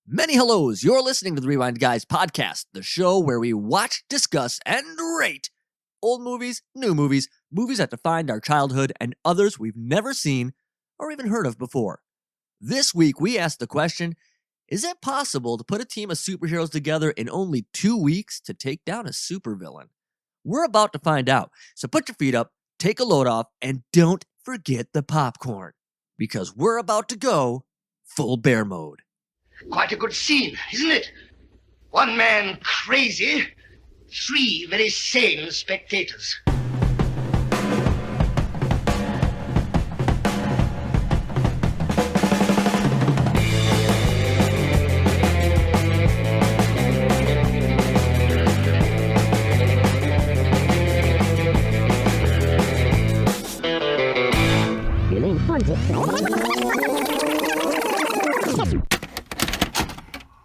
Many hellos. You're listening to the Rewind Guys podcast, the show where we watch, discuss, and rate old movies, new movies, movies that defined our childhood, and others we've never seen or even heard of before. This week, we asked the question, is it possible to put a team of superheroes together in only 2 weeks to take down a supervillain? We're about to find out, so put your feet up, take a load off, and don't forget the popcorn, because we're about to go full bear mode. Quite a good scene, isn't it? One man crazy, 3 very sane spectators.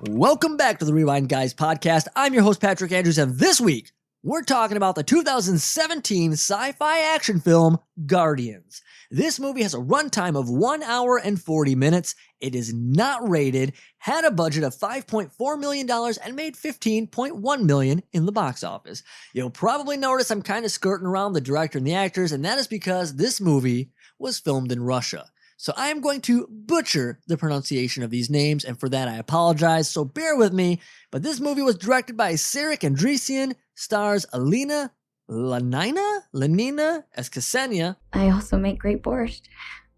Welcome back to the Rewind Guys podcast. I'm your host, Sarik Andreasyan, and this week, we're talking about the 2017 sci-fi action film, Guardians. This movie has a runtime of 1 hour and 40 minutes. It is not rated, had a budget of $5.4 million, and made $15.1 million in the box office. You'll probably notice I'm kind of skirting around the director and the actors, and that is because this movie was filmed in Russia. So I am going to butcher the pronunciation of these names, and for that I apologize, so bear with me. But this movie was directed by Sarik Andreasyan, stars Alina Lanina as Ksenia. I also make great borscht.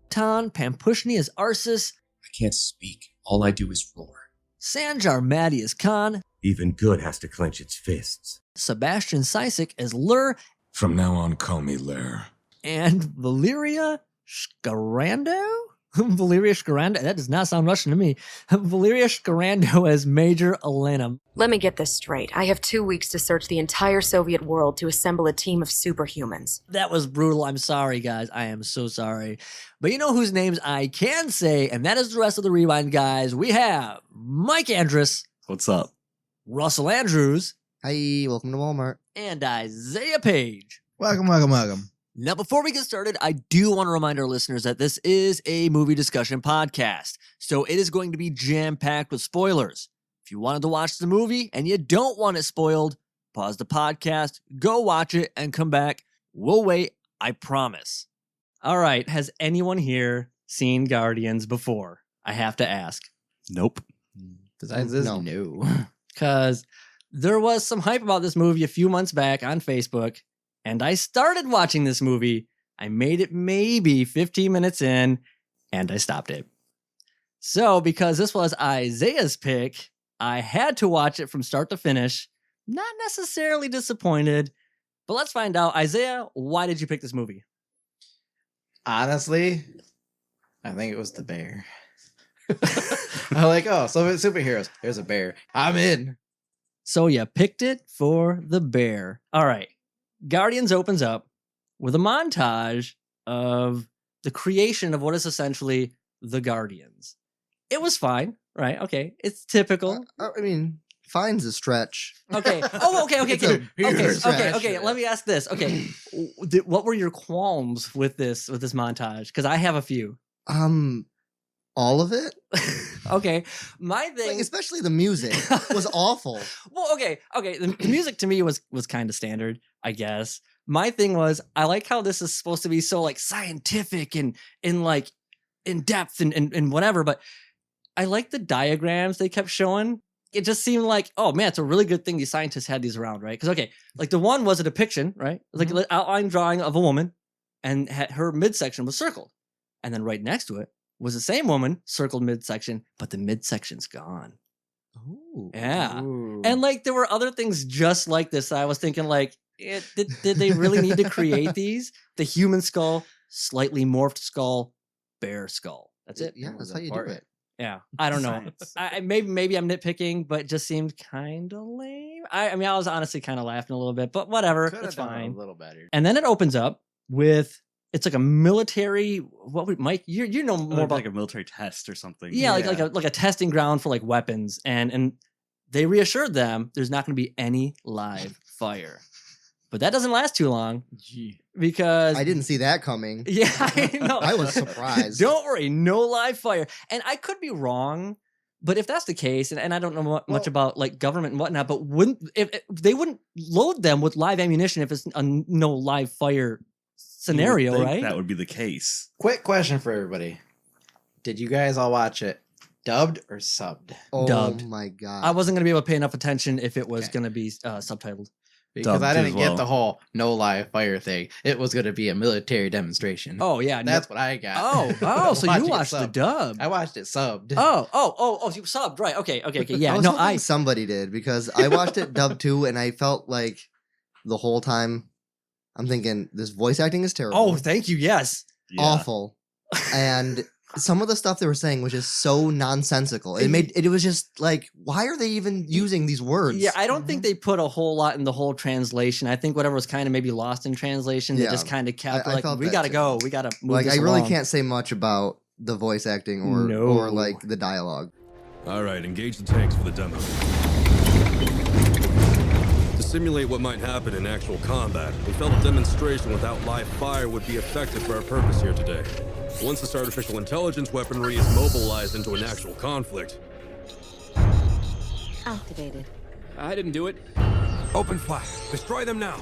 Anton Pampushnyy as Arsis. I can't speak. All I do is roar. Sanzhar Madiyev as Khan. Even good has to clench its fists. Sebastien Sisak as Lur. From now on, call me Lair. And Valeriya Shkirando? Valeriya Shkirando? That does not sound Russian to me. Valeriya Shkirando as Major Elena. Let me get this straight. I have 2 weeks to search the entire Soviet world to assemble a team of superhumans. That was brutal. I'm sorry, guys. I am so sorry. But you know whose names I can say, and that is the rest of the Rewind Guys. We have Mike Andrus. What's up? Rusel Andrews. Hi, welcome to Walmart. And Isaiah Page. Welcome. Now, before we get started, I do want to remind our listeners that this is a movie discussion podcast, so it is going to be jam-packed with spoilers. If you wanted to watch the movie and you don't want it spoiled, pause the podcast, go watch it, and come back. We'll wait, I promise. All right, has anyone here seen Guardians before? I have to ask. Nope. Besides this, No. Because there was some hype about this movie a few months back on Facebook, and I started watching this movie. I made it maybe 15 minutes in, and I stopped it. So, because this was Isaiah's pick, I had to watch it from start to finish. Not necessarily disappointed, but let's find out. Isaiah, why did you pick this movie? honestly, I think it was the bear. I'm like, oh, so it's superheroes. There's a bear. I'm in. So you picked it for the bear. All right. Guardians opens up with a montage of the creation of what is essentially the Guardians. It was fine, right? Okay. It's typical. I mean, fine's a stretch. Okay. Oh, okay. It's a huge stretch. Okay. Let me ask this. Okay. What were your qualms with this montage? Because I have a few. All of it? Okay. My thing, Like, especially the music was awful. well, okay. The music to me was kind of standard, I guess. My thing was, I like how this is supposed to be so like scientific and like in depth and whatever, but I like the diagrams they kept showing. It just seemed like, oh man, it's a really good thing these scientists had these around, right? Because okay, like the one was a depiction, right? Like an outline drawing of a woman, and her midsection was circled, and then right next to it was the same woman circled midsection, but the midsection's gone. Ooh. Yeah. And like there were other things just like this. I was thinking like, did they really need to create these? The human skull, slightly morphed skull, bear skull. That's it. Yeah, that's how you do it. Yeah. I don't know. Maybe I'm nitpicking, but it just seemed kind of lame. I mean, I was honestly kind of laughing a little bit, but whatever. Could It's have done fine. a little better. And then it opens up with, it's like a military, Mike, you know more about like a military test or something. Yeah, like a testing ground for like weapons, and they reassured them there's not going to be any live fire, but that doesn't last too long. Because I didn't see that coming. Yeah, I know. I was surprised. Don't worry, no live fire, and I could be wrong, But if that's the case, and I don't know much about like government and whatnot, but wouldn't if they wouldn't load them with live ammunition if it's a no live fire scenario, You would think right? That would be the case. Quick question for everybody: did you guys all watch it dubbed or subbed? Oh Dubbed. my god. I wasn't gonna be able to pay enough attention if it was Okay. gonna be subtitled. Because Dubbed I as didn't well. get the whole no live fire thing. It was going to be a military demonstration. Oh yeah, That's what I got. so you Watching it watched the subbed. dub. I watched it subbed. Oh, you subbed, right? Okay, yeah. I was No, hoping somebody did because I watched it dubbed too, and I felt like the whole time I'm thinking this voice acting is terrible. Oh, thank you. Yes. Yeah. Awful. And some of the stuff they were saying was just so nonsensical. It was just like, why are they even using these words? Yeah, I don't think they put a whole lot in the whole translation. I think whatever was kind of maybe lost in translation, they Yeah, just kind of kept I like, felt we that gotta too. go, we gotta move Like this I really along. can't say much about the voice acting or No. like the dialogue. All right, engage the tanks for the demo. To simulate what might happen in actual combat, we felt a demonstration without live fire would be effective for our purpose here today. Once this artificial intelligence weaponry is mobilized into an actual conflict. Activated. I didn't do it. Open fire. Destroy them now.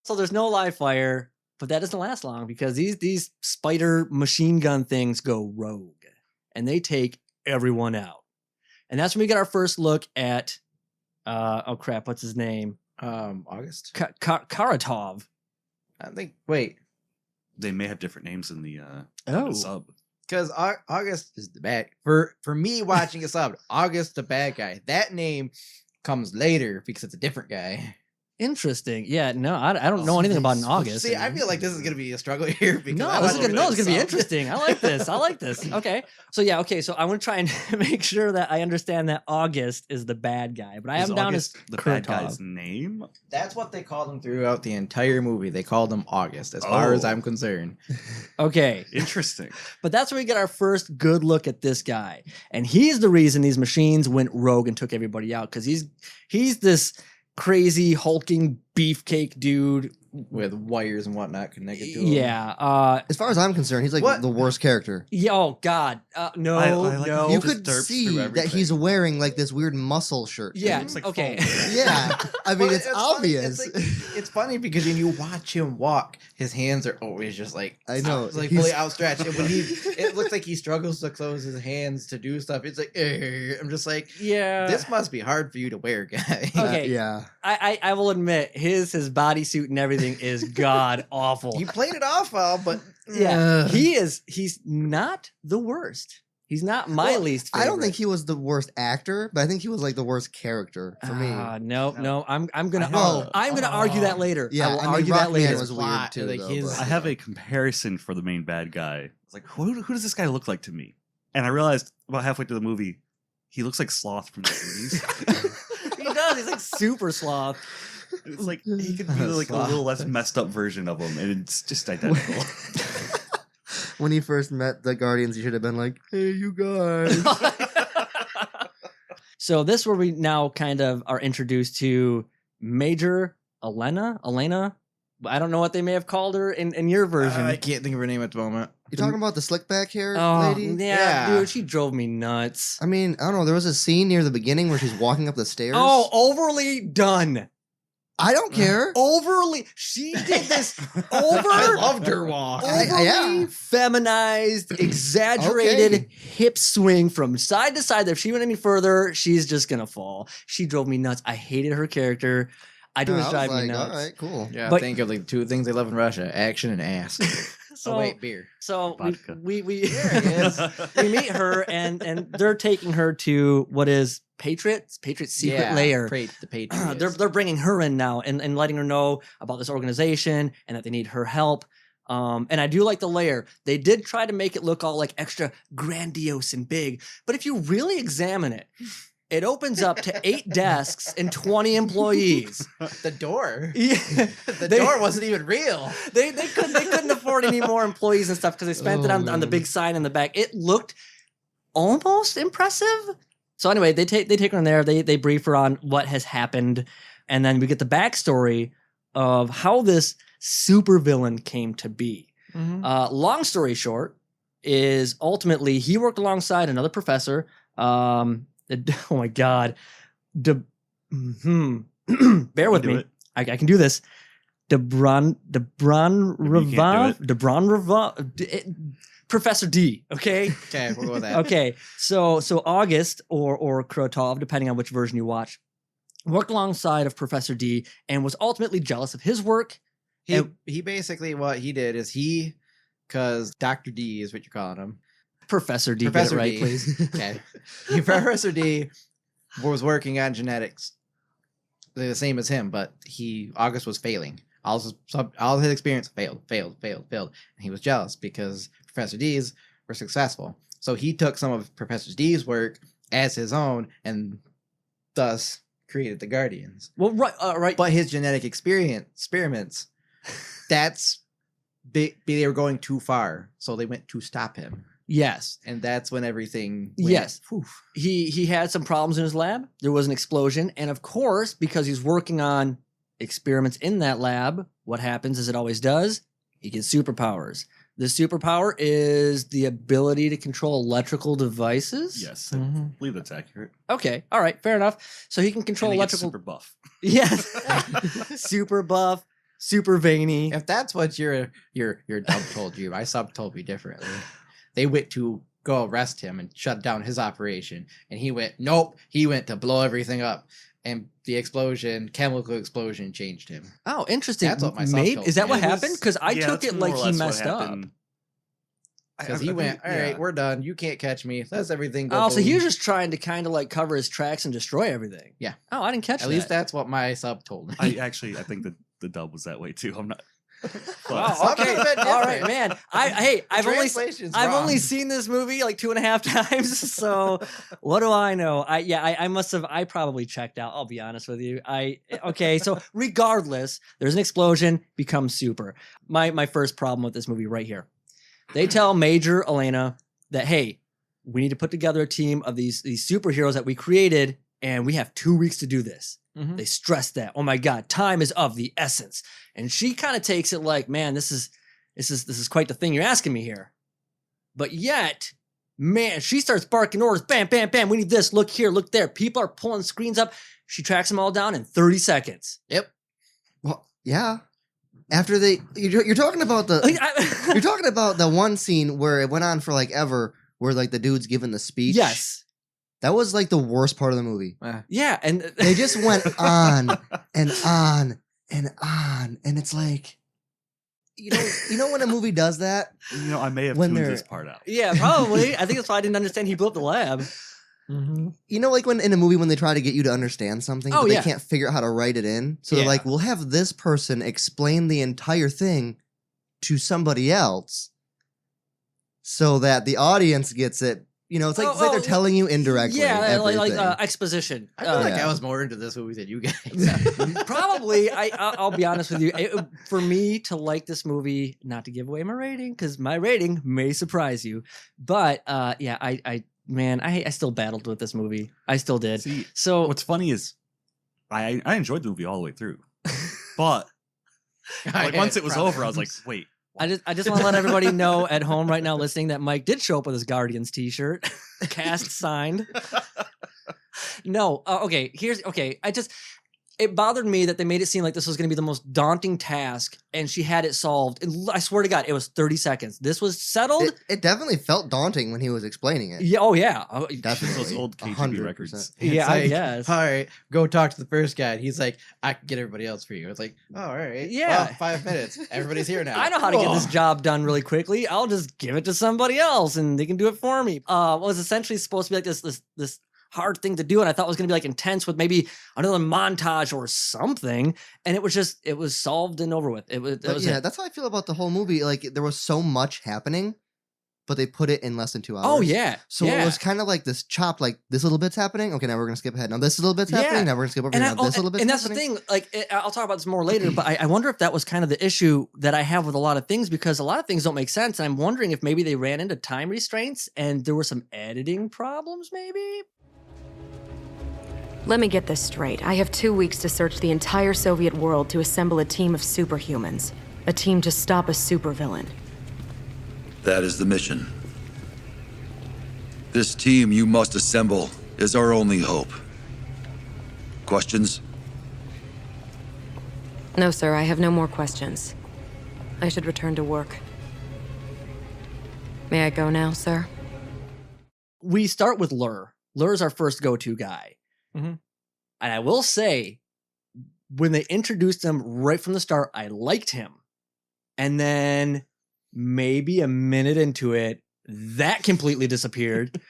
So there's no live fire, but that doesn't last long because these spider machine gun things go rogue and they take everyone out. And that's when we get our first look at oh crap, what's his name? August? Karatov. I think, wait, They may have different names in the Oh. sub. because August is the bad, for me watching a sub, August the bad guy. That name comes later because it's a different guy. Interesting. Yeah, no, I don't know anything about an August. See, I feel like this is going to be a struggle here because No, I this is watched gonna be subbed. interesting. I like this. I like this. Okay. So I want to try and make sure that I understand that August is the bad guy, but I have Is him down August as the bad Kuratov. guy's name. That's what they called him throughout the entire movie. They called him August, as far as Oh. I'm concerned. Okay. Interesting. But that's where we get our first good look at this guy. And he's the reason these machines went rogue and took everybody out. Because he's this crazy hulking beefcake dude. With wires and whatnot connected to him. Yeah. As far as I'm concerned, he's like What? the worst character. Yeah, oh God. No, I like no. how You just could derps see through that he's everything. wearing like this weird muscle shirt. Yeah, looks like okay. foam. Yeah. I mean, Well, it's funny. obvious. It's funny because when you watch him walk, his hands are always just like I know, it's like he's- fully outstretched. And when it looks like he struggles to close his hands to do stuff. It's like I'm just like, Yeah. this must be hard for you to wear, guy. Okay. Yeah. I will admit his bodysuit and everything is god awful. You played it off well, but Yeah, he's not the worst. He's not my Well, least favorite. I don't think he was the worst actor, but I think he was like the worst character for me. No. I'm gonna Well, I'm gonna argue that later. yeah, I will I mean, argue that Rockman later. was weird plot, too. like though, his- but- I have a comparison for the main bad guy. It's like, who does this guy look like to me? And I realized about halfway through the movie, he looks like Sloth from the movies. He does. He's like super sloth. It's like he could be like a little less messed up version of him, and it's just identical. when he first met the Guardians, he should have been like, "Hey, you guys." So this is where we now kind of are introduced to Major Elena. I don't know what they may have called her in your version. I can't think of her name at the moment. You talking about the slick back hair Oh, lady? yeah, Yeah. dude, she drove me nuts. I mean, I don't know. There was a scene near the beginning where she's walking up the stairs. Oh, overly done. I don't care. Overly, she did this I loved her walk. overly yeah. feminized, exaggerated Okay. hip swing from side to side. If she went any further, she's just gonna fall. She drove me nuts. I hated her character. I do I was was drive me like, nuts. all right, cool. Yeah, But- think of like two things they love in Russia: action and ass. So, Oh wait, beer. so Vodka. we There it is. we meet her and they're taking her to what is Patriot's secret lair. The Patriots. They're bringing her in now and letting her know about this organization and that they need her help. And I do like the lair. They did try to make it look all like extra grandiose and big, but if you really examine it, it opens up to 8 desks and 20 employees. the door. Yeah, The They- door wasn't even real. they couldn't afford any more employees and stuff because they spent it Oh, on the man. big sign in the back. It looked almost impressive. So anyway, they take her in there. They brief her on what has happened, and then we get the backstory of how this supervillain came to be. Mhm. Long story short, is ultimately he worked alongside another professor. Oh my God. Bear with do me. it. I can do this. Professor D. Okay. Okay, we'll go with that. Okay. So August or Krotov, depending on which version you watch, worked alongside of Professor D and was ultimately jealous of his work. He basically, what he did is because Dr. D is what you're calling him. Professor D, Professor get it right, D. please. Okay. Professor D was working on genetics the same as him, but August was failing. All his experience failed. And he was jealous because Professor D's were successful. So he took some of Professor D's work as his own and thus created the Guardians. Well, right. But his genetic experiments, they were going too far. So they went to stop him. Yes. And that's when everything went, Yes. poof. He had some problems in his lab. There was an explosion. And of course, because he's working on experiments in that lab, what happens, as it always does, he gets superpowers. The superpower is the ability to control electrical devices. Yes, I believe that's accurate. Okay. All right. Fair enough. So he can control And he gets electrical. super buff. Yes. Super buff, super veiny. If that's what your dub told you, my sub told me differently. They went to go arrest him and shut down his operation, and he went, nope. He went to blow everything up, and the chemical explosion, changed him. Oh, interesting. That's what my sub told Is that me. what It was- happened? Because I yeah, took that's it more like or he less what messed up. happened. Because he went, all right, we're done. You can't catch me. Let's everything go. Oh, so he boom." was just trying to kind of like cover his tracks and destroy everything. Yeah. Oh, I didn't catch At that. least that's what my sub told me. I think that the dub was that way too. I'm not. Wow, Some okay. of it's All right, different. man. I've translation's only wrong. seen this movie like 2.5 times. So what do I know? I probably checked out. I'll be honest with you. Okay. So regardless, there's an explosion, becomes super. My first problem with this movie right here. They tell Major Alina that, hey, we need to put together a team of these superheroes that we created, and we have 2 weeks to do this. Mhm. They stress that. Oh my God, time is of the essence. And she kind of takes it like, man, this is quite the thing you're asking me here. But yet, man, she starts barking orders. Bam, bam, bam. We need this. Look here, look there. People are pulling screens up. She tracks them all down in 30 seconds. Yep. Well, yeah. After you're talking about you're talking about the one scene where it went on for like ever, where like the dude's giving the speech. Yes. That was like the worst part of the movie. Yeah, and They just went on and on and on, and it's like, you know when a movie does that. I may have When tuned they're- this part out. yeah, probably. I think that's why I didn't understand he blew up the lab. You know, like when in a movie when they try to get you to understand something, Oh, but they yeah. can't figure out how to write it in. So they're Yeah. like, we'll have this person explain the entire thing to somebody else so that the audience gets it. You know, it's like they're telling you indirectly. Yeah, like everything. exposition. I feel like yeah. I was more into this movie than you guys. Probably. I'll be honest with you. For me to like this movie, not to give away my rating, because my rating may surprise you, but yeah, I still battled with this movie. I still did. See, So what's funny is I enjoyed the movie all the way through, but like once it was over, I was like, wait. I just want to let everybody know at home right now listening that Mike did show up with his Guardians t-shirt, cast signed. No, okay. It bothered me that they made it seem like this was going to be the most daunting task, and she had it solved. And I swear to God, it was 30 seconds. This was settled. It definitely felt daunting when he was explaining it. Yeah. Oh yeah. Oh, Definitely. Those old KGB 100%. records. yeah. It's I like, guess. All right, go talk to the first guy. And he's like, I can get everybody else for you. It's like, oh, all right. Yeah. Well, 5 minutes. Everybody's here now. I know how to get Whoa. this job done really quickly. I'll just give it to somebody else, and they can do it for me. Was essentially supposed to be like this hard thing to do, and I thought it was going to be like intense with maybe another montage or something, and it was solved and over with. It was That's how I feel about the whole movie. Like there was so much happening, but they put it in less than 2 hours. Oh yeah. So yeah. it was kind of like this chop, like this little bit's happening. Okay, now we're gonna skip ahead. Now this little bit's happening. Yeah. Now we're gonna skip over And, here. Now this little bit's and that's happening. the thing. Like, I'll talk about this more later, but I wonder if that was kind of the issue that I have with a lot of things, because a lot of things don't make sense. And I'm wondering if maybe they ran into time restraints and there were some editing problems, maybe. Let me get this straight. I have 2 weeks to search the entire Soviet world to assemble a team of superhumans. A team to stop a supervillain. That is the mission. This team you must assemble is our only hope. Questions? No, sir, I have no more questions. I should return to work. May I go now, sir? We start with Lur. Lur's our first go-to guy. Mhm. And I will say, when they introduced him right from the start, I liked him. And then maybe a minute into it, that completely disappeared.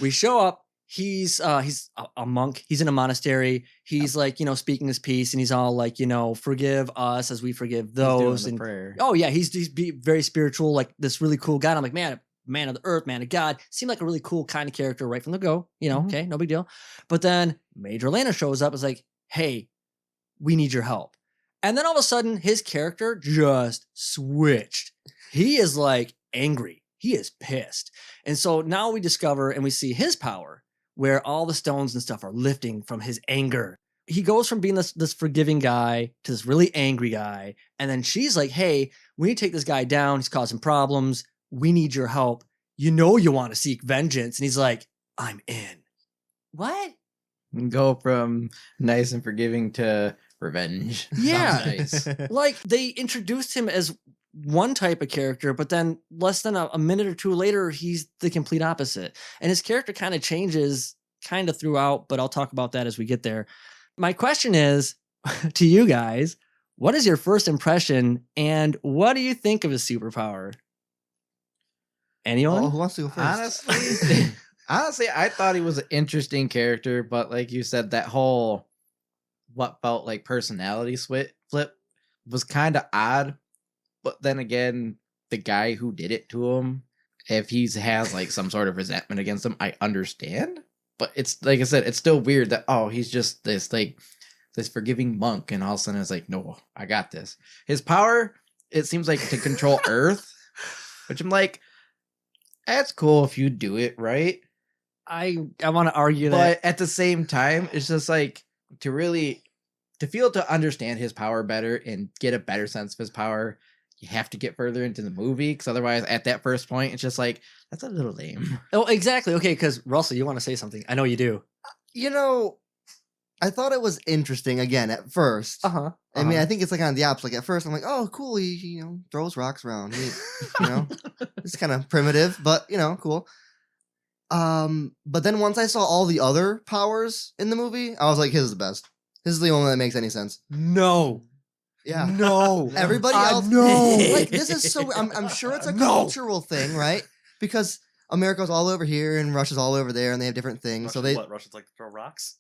We show up. He's a monk. He's in a monastery. He's like, speaking his piece, and he's all like, forgive us as we forgive those. He's doing And the prayer. oh yeah, he's very spiritual, like this really cool guy. And I'm like, man of the earth, man of God. Seemed like a really cool kind of character right from the go. Okay, no big deal. But then Major Lana shows up. Is like, hey, we need your help. And then all of a sudden, his character just switched. He is like angry. He is pissed. And so now we discover and we see his power, where all the stones and stuff are lifting from his anger. He goes from being this forgiving guy to this really angry guy. And then she's like, hey, we need to take this guy down. He's causing problems. We need your help. You want to seek vengeance. And he's like, I'm in. What? Go from nice and forgiving to revenge. Yeah. Sounds nice. Like they introduced him as one type of character, but then less than a minute or two later, he's the complete opposite. And his character kind of changes kind of throughout, but I'll talk about that as we get there. My question is to you guys, what is your first impression and what do you think of his superpower? Anyone? Oh, who wants to go first? Honestly, I thought he was an interesting character, but like you said, that whole what felt like personality flip was kind of odd. But then again, the guy who did it to him, if he has like some sort of resentment against him, I understand. But it's like I said, it's still weird that he's just this forgiving monk, and all of a sudden it's like, no, I got this. His power, it seems like to control Earth, which I'm like, that's cool if you do it right. I want to argue that. But at the same time, it's just like to understand his power better and get a better sense of his power, you have to get further into the movie, because otherwise at that first point it's just like, that's a little lame. Oh, exactly. Okay, because Russell, you want to say something. I know you do. I thought it was interesting again at first. Uh-huh. I mean, I think it's like on the opposite. Like at first I'm like, oh, cool, he throws rocks around. It's kind of primitive, but cool. But then once I saw all the other powers in the movie, I was like, his is the best. This is the only one that makes any sense. No. Yeah. No. Everybody else. No. Like, this is so. I'm sure it's a cultural thing, right? Because America's all over here and Russia's all over there, and they have different things. Russians like to throw rocks?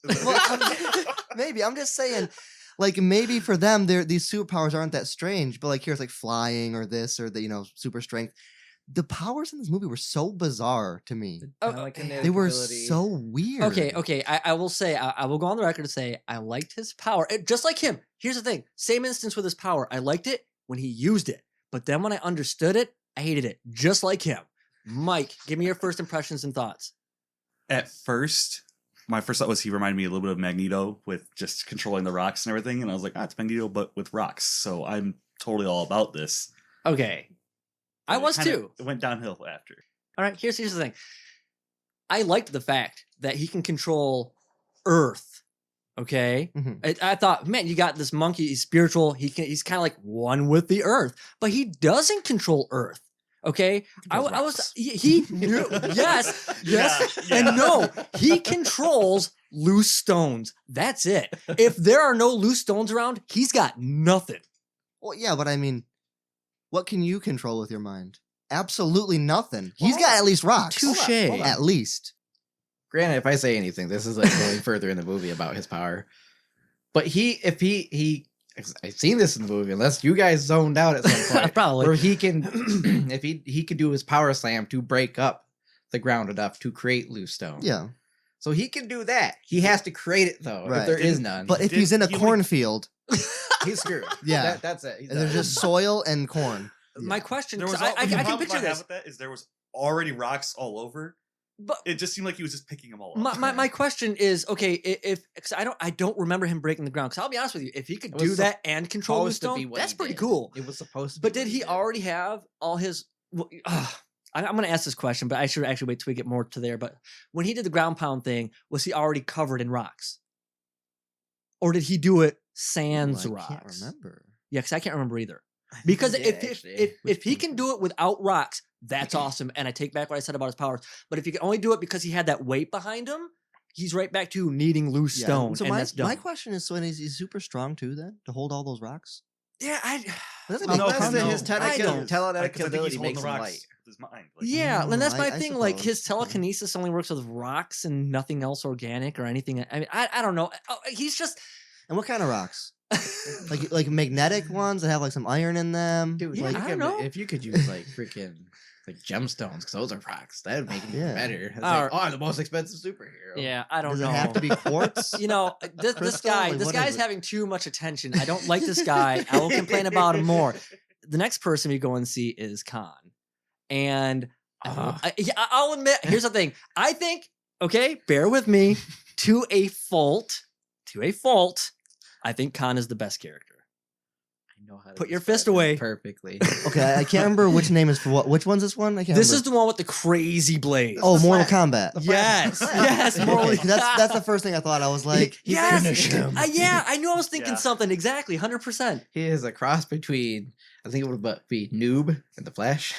Maybe I'm just saying, like maybe for them, these superpowers aren't that strange. But like here's like flying or this or the super strength. The powers in this movie were so bizarre to me. They were so weird. Okay. I will say, I will go on the record to say, I liked his power. Just like him. Here's the thing. Same instance with his power. I liked it when he used it. But then when I understood it, I hated it. Just like him. Mike, give me your first impressions and thoughts. At first, my first thought was he reminded me a little bit of Magneto with just controlling the rocks and everything. And I was like, it's Magneto, but with rocks. So I'm totally all about this. Okay. I was too. It went downhill after. All right, here's the thing. I liked the fact that he can control Earth. Okay, I thought, man, you got this monkey. He's spiritual. He's kind of like one with the Earth, but he doesn't control Earth. Okay, I was yes, Yeah. and no. He controls loose stones. That's it. If there are no loose stones around, he's got nothing. Well, yeah, but I mean, what can you control with your mind? Absolutely nothing. He's got at least rocks. Touche. At least. Granted, if I say anything, this is like going further in the movie about his power. But I've seen this in the movie, unless you guys zoned out at some point. Probably. Where he can, if he could do his power slam to break up the ground enough to create loose stone. Yeah. So he can do that. He has to create it though, Right. if there is none. But if he's in a cornfield, he's screwed. Yeah. That's it. He's and there's done. just soil and corn. My question, There was I the can problem picture I have this. with that is there was already rocks all over, But It just seemed like he was just picking them all up. my question is, okay, if cause I don't remember him breaking the ground. Because I'll be honest with you, if he could It was do that and control the supposed to be stone, what that's he pretty did. cool. It was supposed to be. But what did he did. already have all his? I'm going to ask this question, but I should actually wait till we get more to there. But when he did the ground pound thing, was he already covered in rocks, or did he do it sans I rocks? can't remember. Yeah, because I can't remember either. Because Yeah, actually. if he can do it without rocks, that's awesome. And I take back what I said about his powers. But if he can only do it because he had that weight behind him, he's right back to needing loose stone, So and my, that's dumb. my question is, so is he super strong too then to hold all those rocks? Yeah, Doesn't Well, make that's sense. the- no. his I don't- telekinetic I think he's ability holding makes the him rocks light. with his mind. yeah, and that's my I thing. Like suppose. his telekinesis only works with rocks and nothing else organic or anything. I mean, I don't know. He's just And what kind of rocks? like magnetic ones that have like some iron in them. Dude, Yeah, like, I don't know. if you could use like freaking like gemstones, because those are rocks, that would make it Yeah. better. It's All like, right. I'm the most expensive superhero. yeah. I don't Does know. it have to be quartz? You know, this Crystal? guy, Like, this what is guy's it? having too much attention. I don't like this guy. I will complain about him more. The next person we go and see is Khan, and I'll admit. Here's the thing. I think, okay, bear with me. To a fault, I think Khan is the best character. I know how to Put your describe fist him away. perfectly. Okay, I can't remember which name is for what. Which one's this one? I can't This remember. is the one with the crazy blade. Oh, Mortal Kombat. yes, yes, Mortal. Okay, that's the first thing I thought. I was like, yes, finish him. yeah, I knew I was thinking Yeah. something exactly, 100%. He is a cross between, I think it would be Noob and the Flash.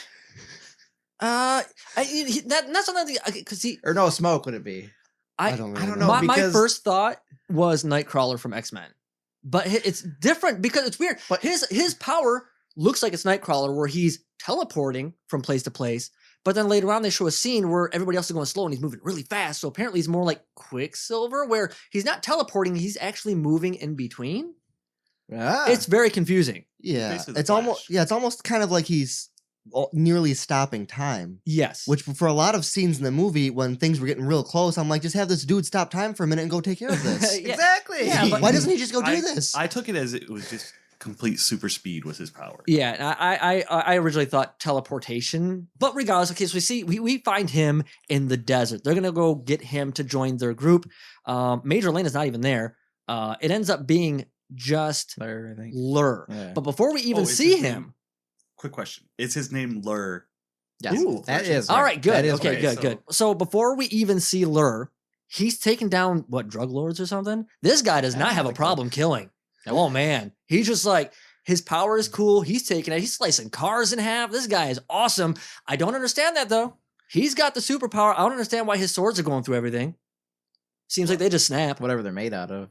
That's something because he. Or no, Smoke would it be? I don't really don't know. know. My because- first thought was Nightcrawler from X-Men, but it's different because it's weird. But- His power looks like it's Nightcrawler, where he's teleporting from place to place. But then later on, they show a scene where everybody else is going slow and he's moving really fast. So apparently, he's more like Quicksilver, where he's not teleporting; he's actually moving in between. Ah. It's very confusing. Yeah, Basically the it's almost Flash. it's almost kind of like he's nearly stopping time. Yes, Which for a lot of scenes in the movie, when things were getting real close, I'm like, just have this dude stop time for a minute and go take care of this. Yeah. exactly. Yeah, but- Why doesn't he just go do I- this? I took it as it was just complete super speed was his power. Yeah, and I originally thought teleportation, but regardless, okay, so we find him in the desert. They're gonna go get him to join their group. Major Lena's not even there. It ends up being just There, I think. Lur. Yeah. But before we even is see his name- him, Quick question: is his name Lur? Yes, Ooh, that is. all right, good, That is okay, right. good, so- good. So before we even see Lur, he's taking down what, drug lords or something. This guy does not have a problem killing. Oh man, he's just like. His power is cool. He's taking it. He's slicing cars in half. This guy is awesome. I don't understand that though. He's got the superpower. I don't understand why his swords are going through everything. Seems like they just snap. Whatever they're made out of.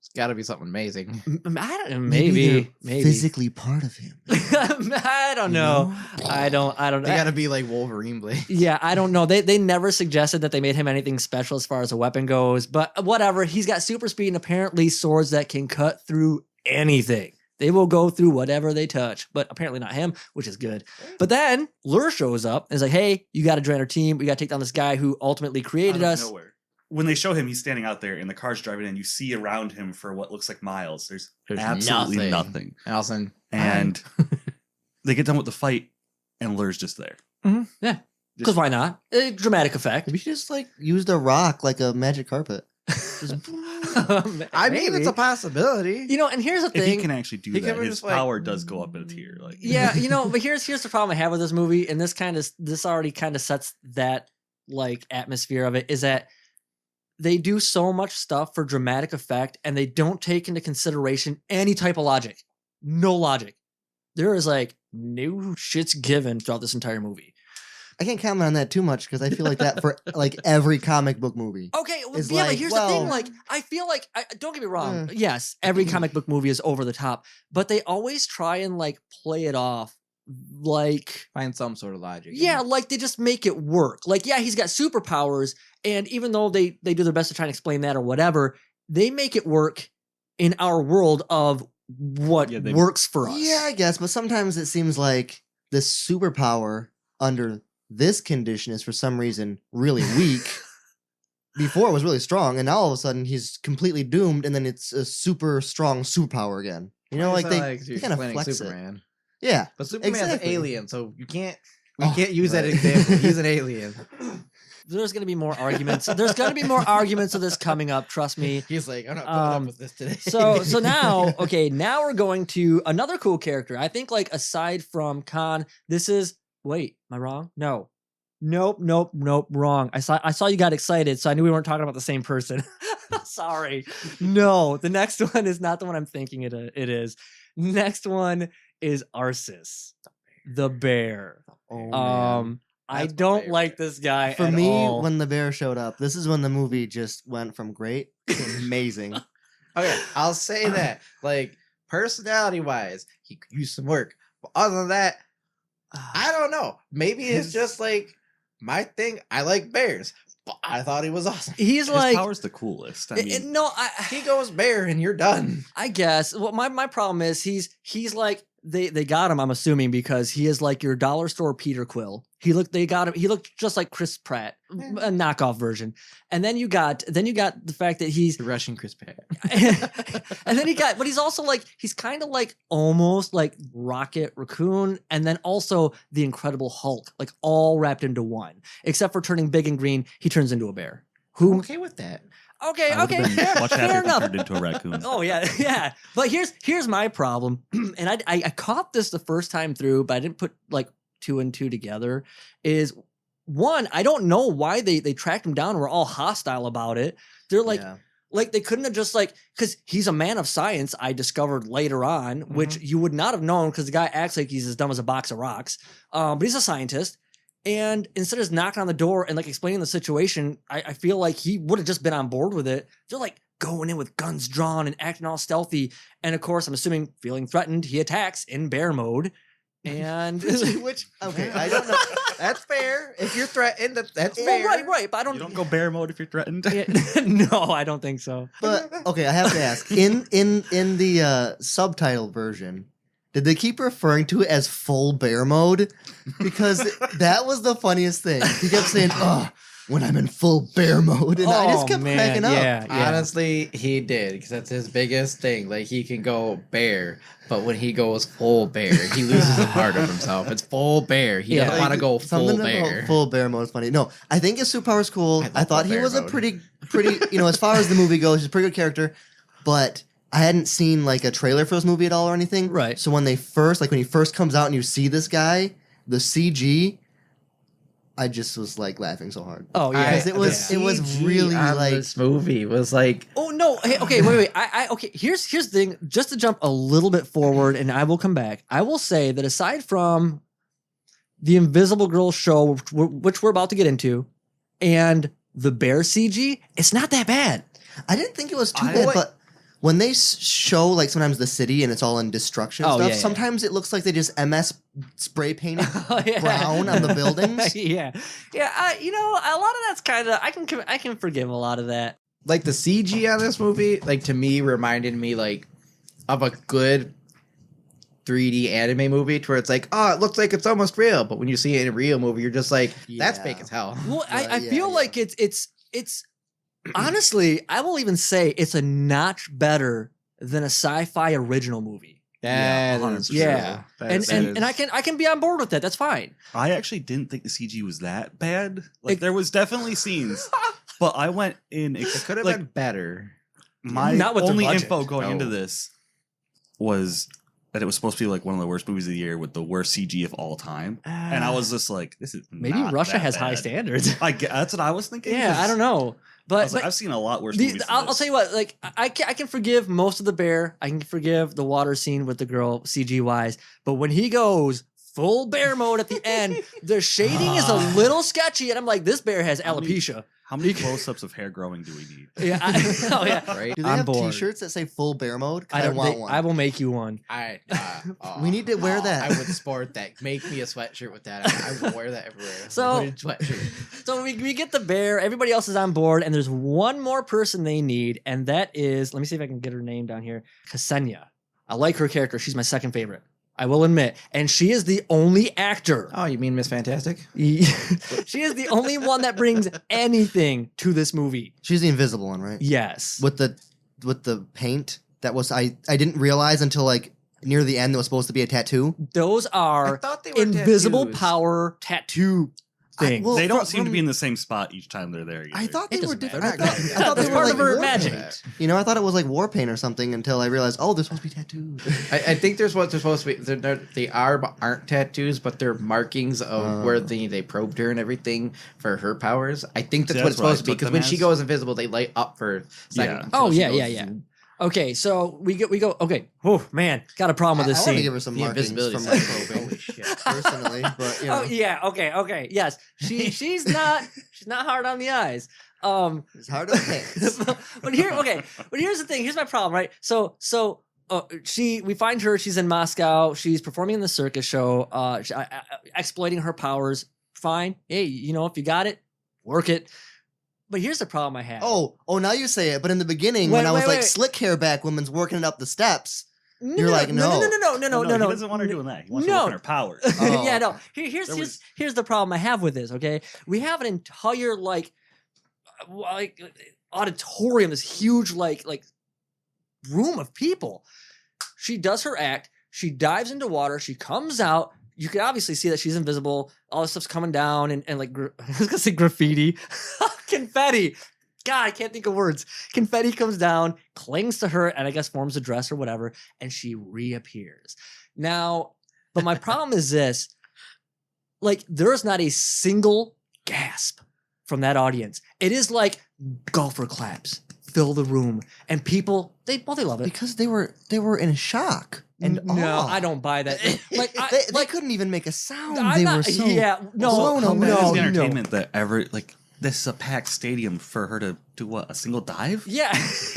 It's got to be something amazing. I don't, they're maybe. physically part of him. I don't know. I don't. They got to be like Wolverine blade. Yeah, I don't know. They never suggested that they made him anything special as far as a weapon goes. But whatever. He's got super speed and apparently swords that can cut through anything. They will go through whatever they touch, but apparently not him, which is good. But then Lur shows up and is like, hey, you got to join our team. We got to take down this guy who ultimately created Out of us. nowhere. When they show him, he's standing out there and the car's driving in. You see around him for what looks like miles. There's absolutely nothing. And all of a sudden, And they get done with the fight, and Lur's just there. Yeah. Because why not? A dramatic effect. Maybe just like use the rock like a magic carpet. I mean, it's a possibility. You know, and here's the If he thing. can actually do He that, can his just, like- power does go up in a tier. Like, Yeah, you know, but here's the problem I have with this movie, and this already kind of sets that like atmosphere of it, is that they do so much stuff for dramatic effect and they don't take into consideration any type of logic. No logic. There is like no shits given throughout this entire movie. I can't comment on that too much because I feel like that for like every comic book movie. Okay, well, Is yeah, but like, here's the thing. well- Like, I feel like, don't get me wrong. Yes, every comic book movie is over the top, but they always try and like play it off like, Find some sort of logic. in yeah, it. like they just make it work. Like, yeah, he's got superpowers, and even though they do their best to try and explain that or whatever, they make it work in our world of what Yeah, they- works for us. Yeah, I guess, but sometimes it seems like this superpower under this condition is for some reason really weak. Before it was really strong, and now all of a sudden he's completely doomed, and then it's a super strong superpower again. You know, like It's not they you're kind of explaining flex it. Superman. Yeah, But Superman's Exactly. an alien, so you can't. We Oh, can't use that right. example. He's an alien. There's going to be more arguments. There's going to be more arguments of this coming up. Trust me. He's like, I'm not putting up with this today. So now, okay, now we're going to another cool character. I think like aside from Khan, this is, wait, am I wrong? No. Nope, wrong. I saw you got excited, so I knew we weren't talking about the same person. Sorry. No, the next one is not the one I'm thinking it is. Next one is Arsis, the bear. Oh, man. I don't like this guy For at me, all. when the bear showed up, this is when the movie just went from great to amazing. Okay, I'll say that. Like, personality wise, he could use some work. But other than that, I don't know. Maybe it's just like my thing. I like bears, but I thought he was awesome. He's His like, power's the coolest. I mean, no, He goes bear and you're done. I guess. Well, my problem is he's like they got him. I'm assuming because he is like your dollar store Peter Quill. They got him. He looked just like Chris Pratt, a knockoff version. And then you got the fact that he's The Russian Chris Pratt. and then but he's also like he's kind of like almost like Rocket Raccoon, and then also the Incredible Hulk, like all wrapped into one. Except for turning big and green, he turns into a bear. I'm okay with that. Okay, I would've been fair, much fair happier if he enough. turned into a raccoon. Oh yeah. But here's my problem, and I caught this the first time through, but I didn't put like 2 and 2 together. Is one, I don't know why they tracked him down and were all hostile about it. They're like. Yeah. Like they couldn't have just like, because he's a man of science, I discovered later on, which you would not have known because the guy acts like he's as dumb as a box of rocks. But he's a scientist. And instead of just knocking on the door and like explaining the situation, I feel like he would have just been on board with it. They're like going in with guns drawn and acting all stealthy. And of course, I'm assuming feeling threatened, he attacks in bear mode. And Which okay, I don't know. That's fair. If you're threatened, that's well, fair. right. But I don't. You don't go bear mode if you're threatened. No, I don't think so. But okay, I have to ask. In the subtitle version, did they keep referring to it as full bear mode? Because that was the funniest thing. He kept saying, "Oh, when I'm in full bear mode," and I just kept cracking up. Yeah. Honestly, he did because that's his biggest thing. Like he can go bear, but when he goes full bear, he loses a part of himself. It's full bear. He doesn't want to go full Something bear. about full bear mode is funny. No, I think his superpower is cool. love I thought full he bear was a mode. pretty, as far as the movie goes, he's a pretty good character. But I hadn't seen like a trailer for this movie at all or anything. Right. So when he first comes out and you see this guy, the CG, I just was like laughing so hard. Oh yeah. Because it was really like this movie was like Oh no! Hey, okay, wait. Okay. Here's the thing. Just to jump a little bit forward, and I will come back. I will say that aside from the Invisible Girl show, which we're about to get into, and the bear CG, it's not that bad. I didn't think it was too bad, but when they show like sometimes the city and it's all in destruction stuff, sometimes it looks like they just MS spray painted brown on the buildings. Yeah. You know, a lot of that's kind of I can forgive a lot of that. the CG on this movie, like to me, reminded me like of a good 3D anime movie to where it's like, oh, it looks like it's almost real, but when you see it in a real movie, you're just like, that's fake as hell. Well, I feel like it's honestly, I will even say it's a notch better than a sci-fi original movie. That Yeah, is 100%. Yeah. true. And I can be on board with that. That's fine. I actually didn't think the CG was that bad. Like there was definitely scenes, but I went in. It could have like, been better. My Not with their only budget. info going into No. this was that it was supposed to be like one of the worst movies of the year with the worst CG of all time, and I was just like, "This is Maybe not Russia that has high bad. standards. That's what I was thinking. Yeah, I don't know. I But, was like, I've seen a lot worse the, movies. than I'll this. tell you what, like I can forgive most of the bear. I can forgive the water scene with the girl CG wise. But when he goes full bear mode at the end, the shading is a little sketchy, and I'm like, this bear has alopecia. How many close-ups of hair growing do we need? Yeah, oh yeah. Right? Do they I'm have bored. T-shirts that say full bear mode? 'Cause I I don't. want one. I will make you one. We need to wear that. I would sport that. Make me a sweatshirt with that. I would wear that everywhere. So- Hooded sweatshirt. So we get the bear. Everybody else is on board, and there's one more person they need, and that is. Let me see if I can get her name down here. Ksenia. I like her character. She's my second favorite. I will admit, and she is the only actor. Oh, you mean Miss Fantastic? She is the only one that brings anything to this movie. She's the invisible one, right? Yes. With the paint that was I didn't realize until like near the end that was supposed to be a tattoo. Those are I thought they were invisible tattoos. power tattoo things. well, they don't from- seem to be in the same spot each time they're there. I either. thought It they were doesn't different. matter. I thought they It's were part like of her war magic. paint. You know, I thought it was like war paint or something until I realized, oh, they're supposed to be tattooed. I think there's what they're supposed to be. They are but aren't tattoos, but they're markings of where they probed her and everything for her powers. I think that's See, what it's that's what I supposed to be took because them when she as. goes invisible, they light up for a second. Yeah. until Oh she yeah, goes yeah, yeah. zoom. Okay, so we go. Okay, oh man, got a problem with I this want to scene. give her some The markings invisibility from my side. probing. Holy shit. Personally, but you know, Oh yeah, okay, yes. She's not hard on the eyes. it's hard to think. but here's the thing. Here's my problem, right? So we find her. She's in Moscow. She's performing in the circus show. Exploiting her powers. Fine. Hey, you know, if you got it, work it. But here's the problem I have. Oh, now you say it. But in the beginning, Wait, when I was wait, like wait. slick hair back women's working it up the steps, no, you're like, no. He doesn't want her doing that. He wants her No. working her powers. Oh, Yeah, no. okay. Here's the problem I have with this. Okay, we have an entire like auditorium, this huge like room of people. She does her act. She dives into water. She comes out. You can obviously see that she's invisible. All this stuff's coming down and like I was gonna say graffiti, confetti. God, I can't think of words. Confetti comes down, clings to her, and I guess forms a dress or whatever, and she reappears. Now, but my problem is this: like, there's not a single gasp from that audience. It is like golfer claps fill the room, and people they love it. because they were in shock and No, awe. I don't buy that. Like, they couldn't even make a sound. I'm They not- were so yeah, no, blown How bad away. is the no. entertainment that ever like this is a packed stadium for her to do what, a single dive? Yeah,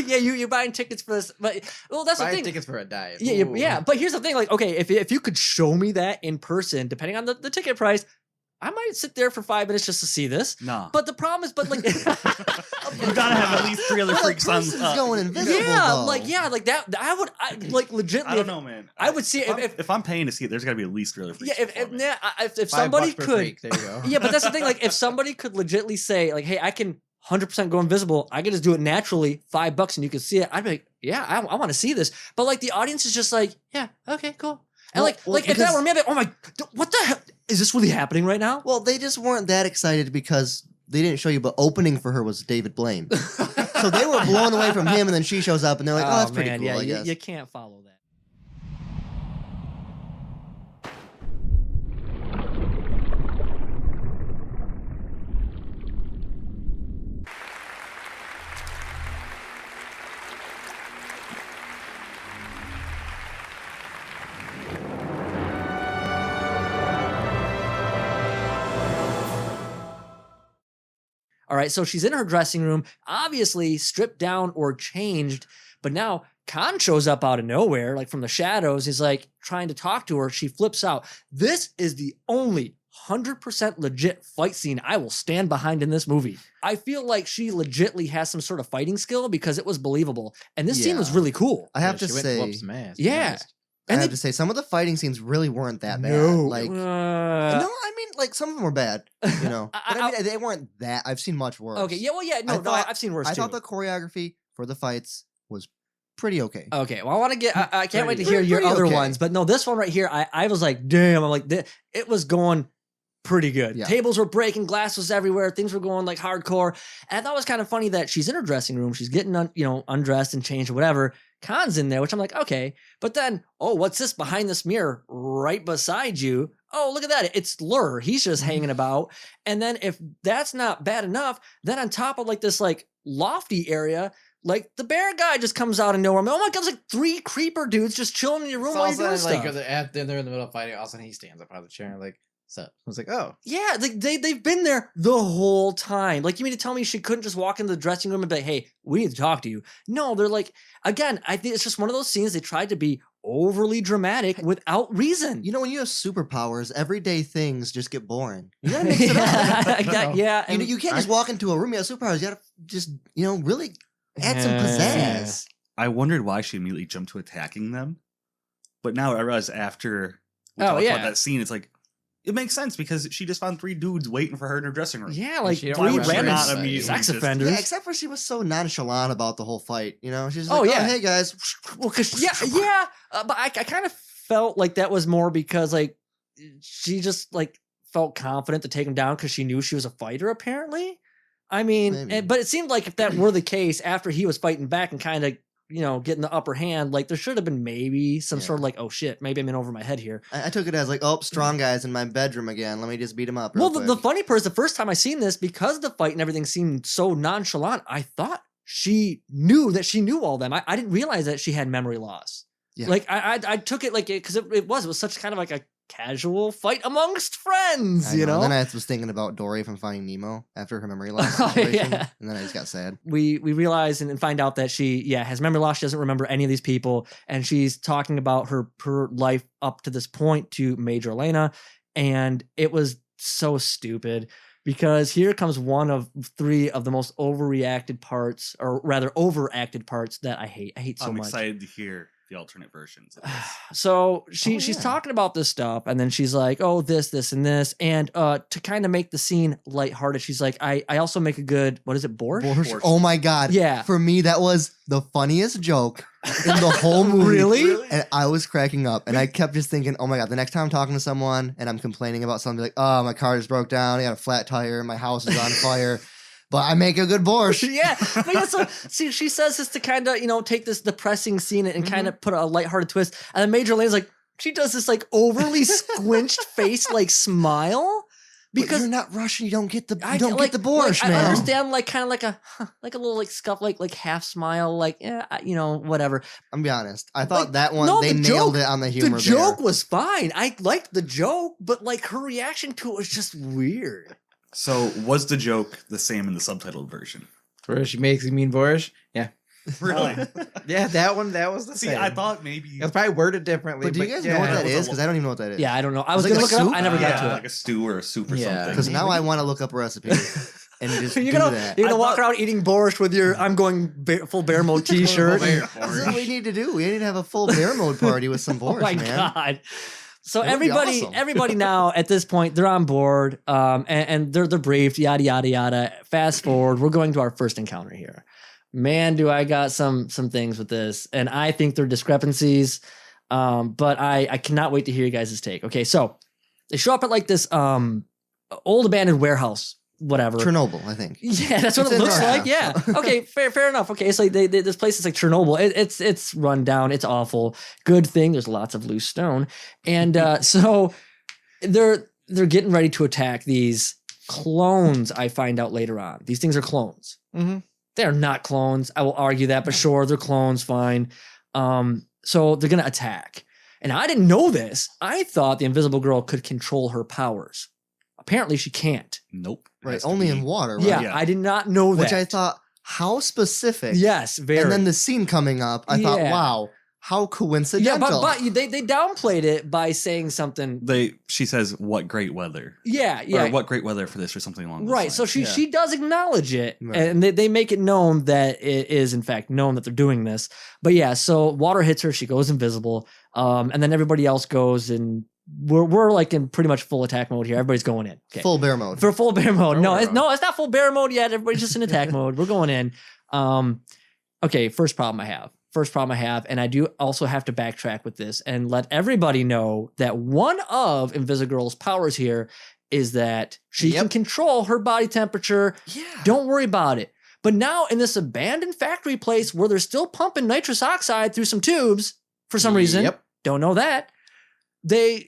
yeah. You're buying tickets for this, but well, that's the Buying thing. tickets for a dive. Yeah, Ooh. yeah. But here's the thing: like, okay, if you could show me that in person, depending on the ticket price, I might sit there for 5 minutes just to see this. No. But the problem is, but like, You gotta have at least 3 other Well, freaks that on. person's going invisible. yeah, though. like that. I like legitimately. I don't know, man. I would see if I'm paying to see it, there's gotta be at least 3 other freaks. Yeah, before me. if $5 somebody per could, freak, there you go. yeah, but that's the thing. Like, if somebody could legitimately say, like, hey, I can 100% go invisible. I can just do it naturally. $5 and you can see it. I'd be like, yeah, I want to see this. But like, the audience is just like, yeah, okay, cool. And Well, like if that because- were me, I'd be like, oh my, what the hell? Is this really happening right now? Well, they just weren't that excited because they didn't show you, but opening for her was David Blaine. So they were blown away from him, and then she shows up, and they're like, oh, that's pretty cool, yeah, I guess. you can't follow that. All right, so she's in her dressing room, obviously stripped down or changed, but now Khan shows up out of nowhere, like from the shadows. He's like trying to talk to her. She flips out. This is the only 100% legit fight scene I will stand behind in this movie. I feel like she legitly has some sort of fighting skill because it was believable. And this scene was Yeah. really cool. I have Yeah, to she went and say, whooped some ass, to be Yeah. honest. I And have they- to say, some of the fighting scenes really weren't that bad. No. Like, no, I mean, like some of them were bad, you know. I- But I mean, they weren't that. I've seen much worse. Okay, yeah, well, yeah, no, I no, thought- I've seen worse I too. thought the choreography for the fights was pretty okay. Okay, well, I want to get. I can't wait to hear Pretty- your pretty other okay. ones, but no, this one right here, I was like, damn. I'm like, it was going pretty good. Yeah. Tables were breaking, glass was everywhere, things were going like hardcore. And I thought it was kind of funny that she's in her dressing room, she's getting undressed and changed or whatever. Khan's in there, which I'm like, okay. But then, oh, what's this behind this mirror right beside you? Oh, look at that. It's Lur. He's just hanging about. And then if that's not bad enough, then on top of like this like lofty area, like the bear guy just comes out of nowhere. I'm like, oh my God, there's like 3 creeper dudes just chilling in your room So while all you're of a doing sudden, stuff. like, they're in the middle of fighting. All of a sudden, he stands up out of the chair and like, what's up? I was like, oh. Yeah, like they've been there the whole time. Like, you mean to tell me she couldn't just walk into the dressing room and be like, hey, we need to talk to you? No, they're like, again, I think it's just one of those scenes they tried to be overly dramatic without reason. You know, when you have superpowers, everyday things just get boring. You gotta mix it up. yeah. You, you can't just walk into a room, you have superpowers. You gotta just, really add some pizzazz. I wondered why she immediately jumped to attacking them, but now I realize after we Oh, talked yeah. about that scene, it's like it makes sense because she just found 3 dudes waiting for her in her dressing room. Yeah, like She don't 3 want to random not immediately sex just- offenders. Yeah, except for she was so nonchalant about the whole fight. She's just Oh, like, yeah. hey guys. Well, cause but I kind of felt like that was more because like she just like felt confident to take him down because she knew she was a fighter, apparently. I mean, but it seemed like if that were the case, after he was fighting back and kind of, getting the upper hand, like there should have been maybe some sort of like, oh shit, maybe I'm in over my head here. I took it as like, oh, strong guy's in my bedroom again. Let me just beat him up. Well, the funny part is the first time I seen this, because the fight and everything seemed so nonchalant, I thought she knew all of them. I didn't realize that she had memory loss. Yeah. Like I took it like because it was such kind of like a casual fight amongst friends, you know. And then I was thinking about Dory from Finding Nemo after her memory loss situation, and then I just got sad. We realize and find out that she has memory loss. She doesn't remember any of these people, and she's talking about her life up to this point to Major Elena, and it was so stupid. Because here comes one of 3 of the most overreacted parts, or rather overacted parts that I hate. I hate so much. I'm excited to hear the alternate versions of this. So she's talking about this stuff, and then she's like, oh, this, and this. And to kind of make the scene lighthearted, she's like, I also make a good, what is it, borscht? Borscht. Oh my God. Yeah. For me, that was the funniest joke in the whole movie. Really? And I was cracking up, and I kept just thinking, oh my God, the next time I'm talking to someone and I'm complaining about something, like, oh, my car just broke down, I got a flat tire, my house is on fire. But I make a good borscht. So see, she says this to kind of, take this depressing scene and kind of put a lighthearted twist. And then Major Lane's like, she does this like overly squinched face, like smile. Because but you're not Russian, you don't get the get the borscht, man. I understand, like kind of like a little like scuff, like half smile, like whatever. I'm be honest, I thought that one they nailed it on the humor. The joke was fine. I liked the joke, but like her reaction to it was just weird. So was the joke the same in the subtitled version? Where she makes you mean borscht? Yeah. Really? Yeah, that was the same. See, I thought maybe it's probably worded differently. But do you guys know what that is? Because I don't even know what that is. Yeah, I don't know. I was gonna look it up. I never got to it. Like a stew or a soup or something. Because now I want to look up a recipe and just you're gonna walk around eating borscht with your "I'm going full bear mode" T-shirt. That's what we need to do. We need to have a full bear mode party with some borscht, man. Oh my God. So everybody now at this point, they're on board, and they're briefed, yada yada yada. Fast forward, we're going to our first encounter here. Man, do I got some things with this, and I think they're discrepancies, but I cannot wait to hear you guys' take. Okay, so they show up at like this old abandoned warehouse, whatever. Chernobyl, I think. Yeah, that's what it looks like. Yeah. Okay, fair enough. Okay, so this place is like Chernobyl. It's run down. It's awful. Good thing there's lots of loose stone, and so they're getting ready to attack these clones. I find out later on these things are clones. Mm-hmm. They're not clones. I will argue that, but sure, they're clones. Fine. So they're gonna attack, and I didn't know this. I thought the Invisible Girl could control her powers. Apparently, she can't. Nope. Right, only in water. Right? Yeah, I did not know that. Which I thought, how specific. Yes, very. And then the scene coming up, I thought, wow, how coincidental. Yeah, but they downplayed it by saying something. She says, "What great weather." Yeah. Or what great weather for this, or something along those right. lines. So she does acknowledge it, and they make it known that it is in fact known that they're doing this. But yeah, so water hits her, she goes invisible, and then everybody else goes and. We're like in pretty much full attack mode here. Everybody's going in. Okay. Full bear mode. For full bear mode. No, it's not full bear mode yet. Everybody's just in attack mode. We're going in. Okay, first problem I have, and I do also have to backtrack with this and let everybody know that one of Invisible Girl's powers here is that she can control her body temperature. Yeah. Don't worry about it. But now in this abandoned factory place where they're still pumping nitrous oxide through some tubes for some reason. Don't know that.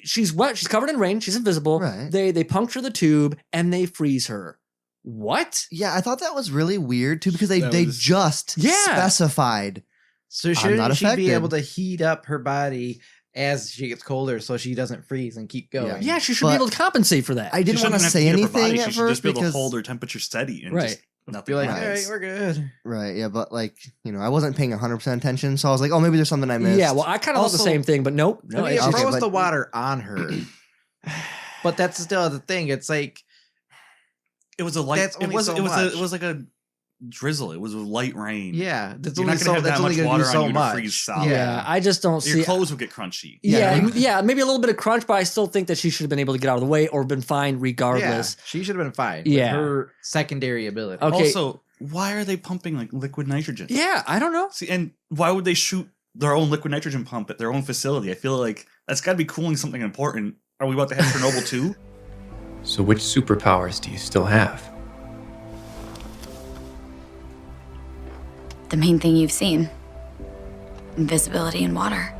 She's wet, she's covered in rain, she's invisible. Right. They puncture the tube and they freeze her. What? Yeah, I thought that was really weird too because they just specified. So shouldn't she be able to heat up her body as she gets colder so she doesn't freeze and keep going? Yeah, she should be able to compensate for that. I didn't want to say anything at she should first just be able to because hold her temperature steady and just nothing. Be like, happens. all right, we're good. Right, yeah, but like, I wasn't paying 100% attention, so I was like, oh, maybe there's something I missed. Yeah, well, I kind of thought the same thing, but nope. No, it froze the water on her. But that's still the thing. It's like it was a light. It was like a drizzle. It was a light rain. Yeah, that's you're not going to have that much water on you to freeze solid. Yeah, I just don't see. Your clothes would get crunchy. Yeah, maybe a little bit of crunch, but I still think that she should have been able to get out of the way or been fine regardless. Yeah, she should have been fine. With her secondary ability. Okay. Also, why are they pumping like liquid nitrogen? Yeah, I don't know. See, and why would they shoot their own liquid nitrogen pump at their own facility? I feel like that's got to be cooling something important. Are we about to have Chernobyl 2? So which superpowers do you still have? The main thing you've seen. Invisibility in water.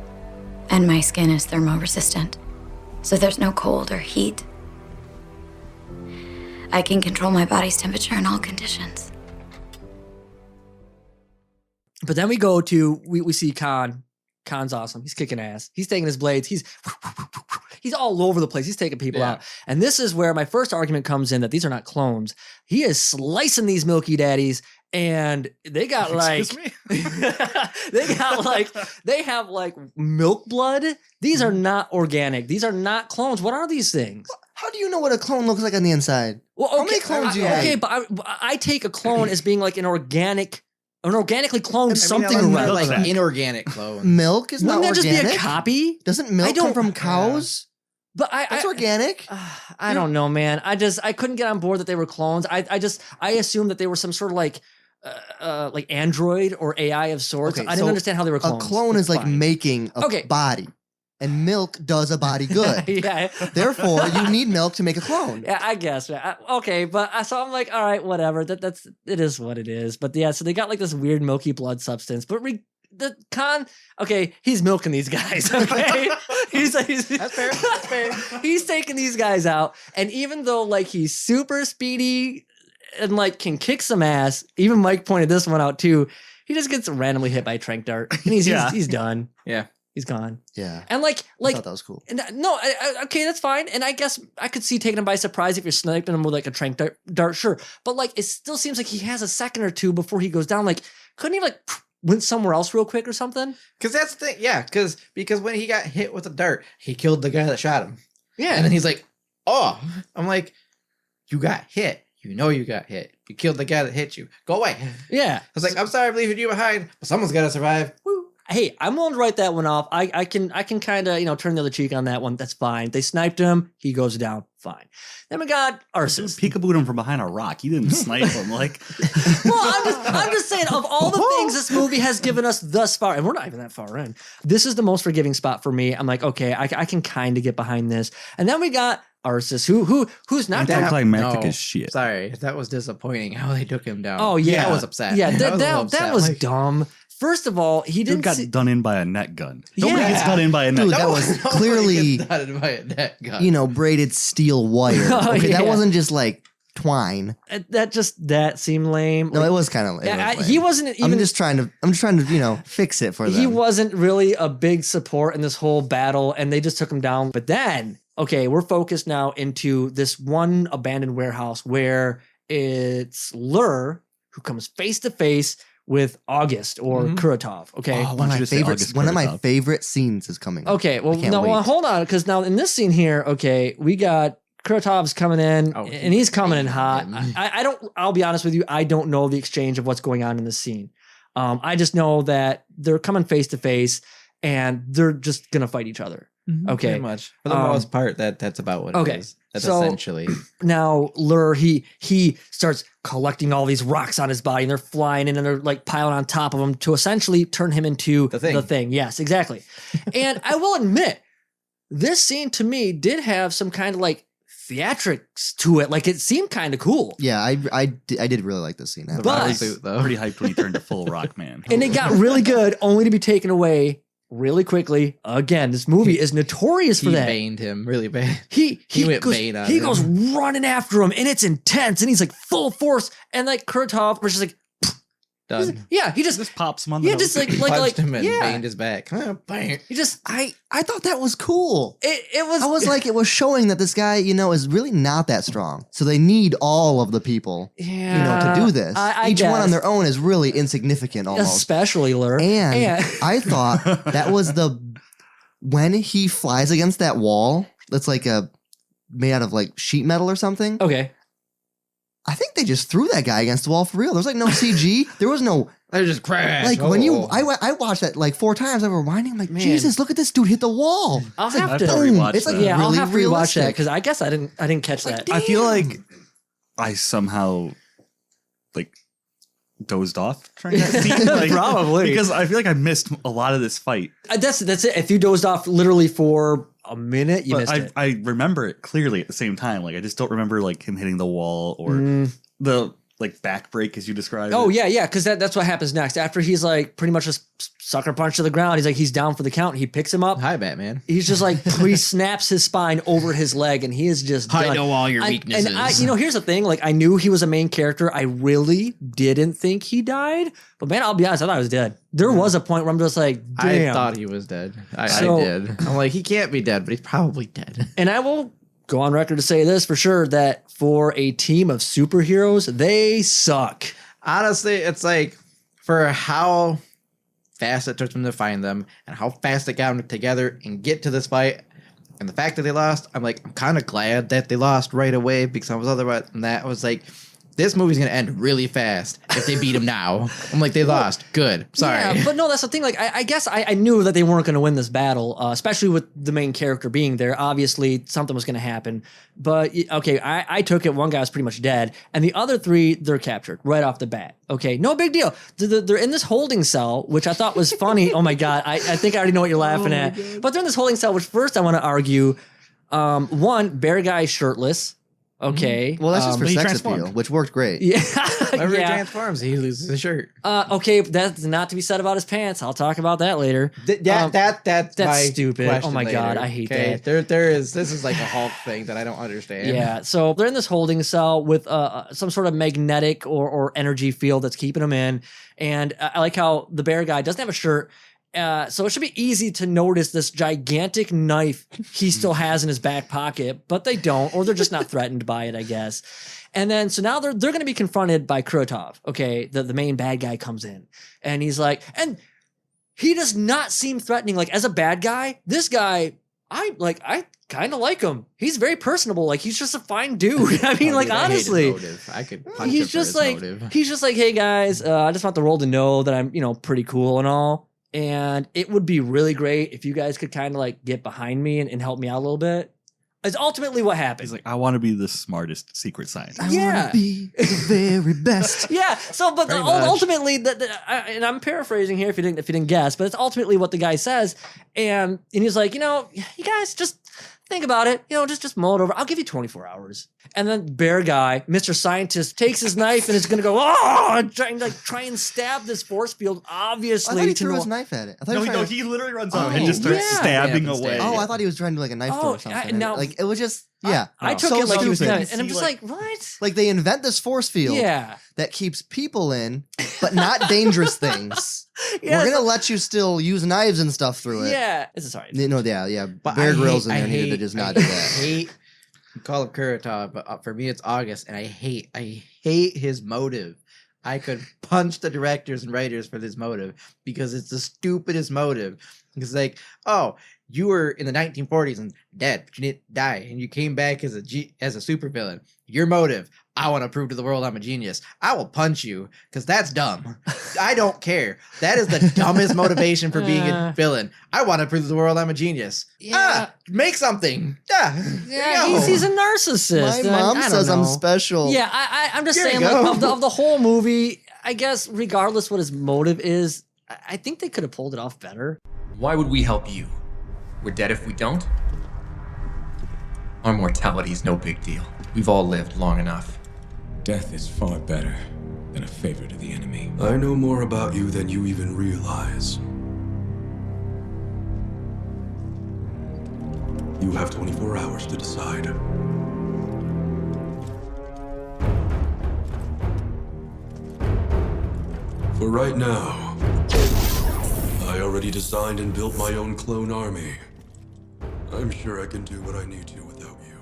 And my skin is thermo-resistant. So there's no cold or heat. I can control my body's temperature in all conditions. But then we go to, we see Khan. Khan's awesome. He's kicking ass. He's taking his blades. He's all over the place. He's taking people out. And this is where my first argument comes in that these are not clones. He is slicing these Milky Daddies, and they got like, they have like milk blood. These are not organic. These are not clones. What are these things? How do you know what a clone looks like on the inside? Well, okay, how many clones do you have? Okay, but I take a clone as being like an organically cloned something I mean, around. like inorganic clone. Milk is Wouldn't not that organic. just be a copy? Doesn't milk come from cows? But That's organic. I don't know, man. I couldn't get on board that they were clones. I assumed that they were some sort of like android or AI of sorts. Okay, I didn't so understand how they were clones. A clone is like Fine. making a body, and milk does a body good. Yeah. Therefore, you need milk to make a clone. Yeah, I guess. Okay, but so I'm like, all right, whatever. It is what it is. But yeah, so they got like this weird milky blood substance. But the Khan, okay, he's milking these guys. Okay, that's fair. That's fair. He's taking these guys out, and even though like he's super speedy and like can kick some ass, even Mike pointed this one out too. He just gets randomly hit by a trank dart, and he's done. Yeah. He's gone. Yeah. And like I thought that was cool. no, okay, that's fine. And I guess I could see taking him by surprise if you're sniping him with like a trank dart, sure. But like, it still seems like he has a second or two before he goes down. Like, couldn't he like went somewhere else real quick or something? Because that's the thing. Yeah, because when he got hit with a dart, he killed the guy that shot him. Yeah. And then he's like, oh. I'm like, you got hit. You know you got hit. You killed the guy that hit you. Go away. Yeah. I was like, I'm sorry I'm leaving you behind, but someone's got to survive. Woo. Hey, I'm willing to write that one off. I can kind of, turn the other cheek on that one. That's fine. They sniped him. He goes down. Fine. Then we got Ursus. Peekabooed him from behind a rock. You didn't snipe him. Like, well, I'm just saying, of all the things this movie has given us thus far, and we're not even that far in, this is the most forgiving spot for me. I'm like, okay, I can kind of get behind this. And then we got Ursus, who's not anticlimactic as shit. Sorry, that was disappointing how they took him down. Oh yeah, I was upset. Yeah, that was dumb. First of all, he didn't got done in by a net gun. Nobody gets done in by a net Dude, gun. that was clearly, braided steel wire. Oh, okay, that yeah. wasn't just like twine. That seemed lame. No, it was kind of. He wasn't even. I'm just trying to, fix it for them. He wasn't really a big support in this whole battle, and they just took him down. But then, okay, we're focused now into this one abandoned warehouse where it's Lur who comes face to face with August or Kuratov. Okay, one of my favorite scenes is coming. Okay, well, hold on, because now in this scene here, okay, we got Kuratov's coming in, and he's coming in hot. I'll be honest with you, I don't know the exchange of what's going on in this scene. I just know that they're coming face to face, and they're just gonna fight each other. Okay, pretty much for the most part. That's about what it is. That's so, essentially. Now Lur, he starts collecting all these rocks on his body, and they're flying in, and they're like piling on top of him to essentially turn him into the thing. Yes, exactly. And I will admit, this scene to me did have some kind of like theatrics to it. Like it seemed kind of cool. Yeah, I did really like this scene. But pretty hyped when he turned to full rock man. And it got really good, only to be taken away really quickly. Again, this movie is notorious for that. He baned him really bad. He went goes, bane on he him. goes running after him, and it's intense, and he's like full force, and like Kuratov was just like, done. He just pops him on the nose. just like punched him and banged his back. Bang. He just I thought that was cool. It was. I was like, it was showing that this guy, is really not that strong. So they need all of the people, to do this. Each one on their own is really insignificant almost. Especially Lur. And I thought that was when he flies against that wall that's like made out of like sheet metal or something. Okay. I think they just threw that guy against the wall for real. There's like no CG. There was no. They just crashed. Like when I watched that like 4 times. I was rewinding. I'm like, Jesus, look at this dude hit the wall. I'll It's have like, to boom. rewatch It's like that. I'll really have to rewatch that realistic. because I guess I didn't catch that. I feel like I somehow like dozed off during that scene. Like, Probably. because I feel like I missed a lot of this fight. That's it. If you dozed off literally for a minute, you missed it. I remember it clearly at the same time. Like I just don't remember like him hitting the wall or the like back break as you described. Oh it. yeah, because that's what happens next. After he's like pretty much just sucker punch to the ground, he's down for the count. He picks him up. Hi, Batman. He's just like he snaps his spine over his leg, and he is just done. I know all your weaknesses. And here's the thing: like I knew he was a main character. I really didn't think he died, but man, I'll be honest, I thought he was dead. There was a point where I'm just like, damn. I thought he was dead. I So- did. I'm like, he can't be dead, but he's probably dead. And I will go on record to say this for sure, that for a team of superheroes, they suck. Honestly, it's like for how fast it took them to find them and how fast it got them together and get to this fight and the fact that they lost, I'm kind of glad that they lost right away because I was otherwise than that. I was like, this movie's going to end really fast if they beat him now. I'm like, they lost. Good. Sorry. Yeah, but no, that's the thing. Like, I guess I knew that they weren't going to win this battle, especially with the main character being there. Obviously, something was going to happen. But, okay, I took it. One guy was pretty much dead. And the other three, they're captured right off the bat. Okay, no big deal. They're in this holding cell, which I thought was funny. Oh, my God. I think I already know what you're laughing at. But they're in this holding cell, which first I want to argue, one, bear guy shirtless. Okay. Well, that's just for he sex transformed. appeal, which worked great. Yeah. Whenever he yeah. transforms, he loses his shirt. Okay, that's not to be said about his pants. I'll talk about that later. That's my stupid. Oh my God, I hate that. This is like a Hulk thing that I don't understand. Yeah, so they're in this holding cell with some sort of magnetic or energy field that's keeping them in. And I like how the bear guy doesn't have a shirt. So it should be easy to notice this gigantic knife he still has in his back pocket, but they don't, or they're just not threatened by it, I guess. And then, so now they're going to be confronted by Krotov. Okay, the main bad guy comes in, and he's like, and he does not seem threatening. Like, as a bad guy, this guy, I kind of like him. He's very personable. Like, he's just a fine dude. I mean, like, honestly, I could punch he's him for just his like, motive. he's just like, hey guys, I just want the world to know that I'm, pretty cool and all. And it would be really great if you guys could kind of like get behind me and help me out a little bit. It's ultimately what happened. He's like, I want to be the smartest secret scientist. Yeah. Be the very best. Yeah. So, but Pretty much. ultimately, and I'm paraphrasing here if you didn't guess, but it's ultimately what the guy says. And he's like, you guys just think about it. Just mull it over. I'll give you 24 hours. And then bear guy, Mr. Scientist, takes his knife and is going to go, and try and stab this force field. Obviously, I thought he threw his knife at it. I thought he was trying to- he literally runs up and just starts yeah. stabbing Yeah, away. Oh, I thought he was trying to do like a knife throw or something. now- Like it was just I took so it like he was stupid. done. And I'm just like, what? Like they invent this force field Yeah. that keeps people in, but not dangerous things. Yeah, We're so- gonna let you still use knives and stuff through it. Yeah. Sorry. Yeah. But Bear I Grylls hate- in there I needed to hate- just not I do that. hate call him Kuratov, but for me it's August, and I hate his motive. I could punch the directors and writers for this motive because it's the stupidest motive. It's like, oh, you were in the 1940s and dead, but you didn't die, and you came back as a supervillain. Your motive: I want to prove to the world I'm a genius. I will punch you because that's dumb. I don't care. That is the dumbest motivation for being a villain. I want to prove to the world I'm a genius. Yeah. Make something. Yeah, Yeah, he's a narcissist. My and mom I don't says I'm know. special. Yeah, I'm just Here you saying, like, go. of the whole movie, I guess, regardless what his motive is, I think they could have pulled it off better. Why would we help you? We're dead if we don't? Our mortality is no big deal. We've all lived long enough. Death is far better than a favor to the enemy. I know more about you than you even realize. You have 24 hours to decide. For right now, I already designed and built my own clone army. I'm sure I can do what I need to without you.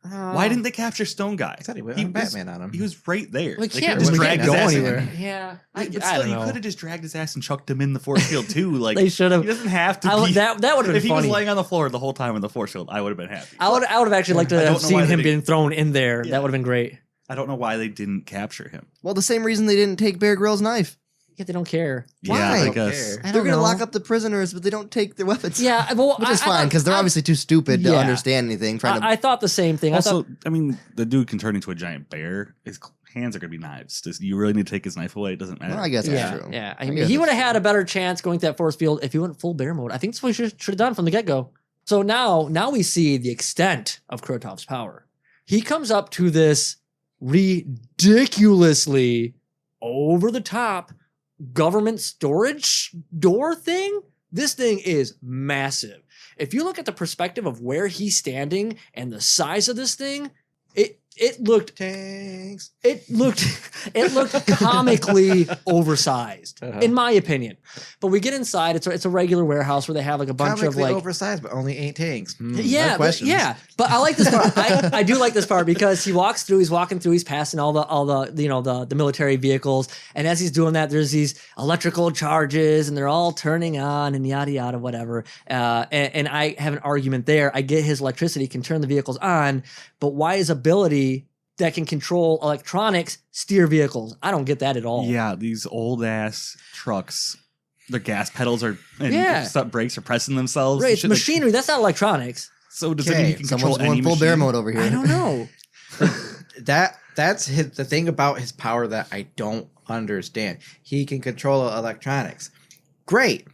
Why didn't they capture Stone Guy? I thought he went Batman on him. He was right there. Well, They can't could've just dragged go his ass in. anywhere. Yeah, I But don't still, you know. could have just dragged his ass and chucked him in the force field too. Like They should have. He doesn't have to I would- be. that would have been If he was funny. laying on the floor the whole time in the force field, I would have been happy. I would have actually liked to I have don't know why seen they him didn't- being thrown in there. Yeah. That would have been great. I don't know why they didn't capture him. Well, the same reason they didn't take Bear Grylls' knife. Yeah, they don't care. Why? Yeah, I I don't guess. I They're don't gonna know. lock up the prisoners, but they don't take their weapons. Yeah, well, which is fine because they're obviously too stupid to Yeah. understand anything. Trying to I thought the same thing. Also, I mean, the dude can turn into a giant bear. hands are going to be knives. You really need to take his knife away? It doesn't matter. Well, I guess Yeah, that's true. yeah. I I mean, guess he would have that's had a better chance going to that force field if he went full bear mode. I think that's what he should have done from the get-go. So now we see the extent of Krotov's power. He comes up to this ridiculously over-the-top government storage door thing. This thing is massive. If you look at the perspective of where he's standing and the size of this thing, it looked Tanks. it looked comically oversized, in my opinion. But we get inside. It's a regular warehouse where they have like a bunch of like oversized, but only 8 tanks. yeah, but I like this part. I do like this part because he walks through. He's walking through. He's passing all the military vehicles, and as he's doing that, there's these electrical charges, and they're all turning on and yada yada whatever. And I have an argument there. I get his electricity can turn the vehicles on, but why his ability that can control electronics steer vehicles? I don't get that at all. Yeah, these old ass trucks, their gas pedals are brakes are pressing themselves. Right, it's machinery. That's not electronics. So does it mean you can Someone's control any going full bear machine? mode over here. I don't know. That's the thing about his power that I don't understand. He can control electronics. Great.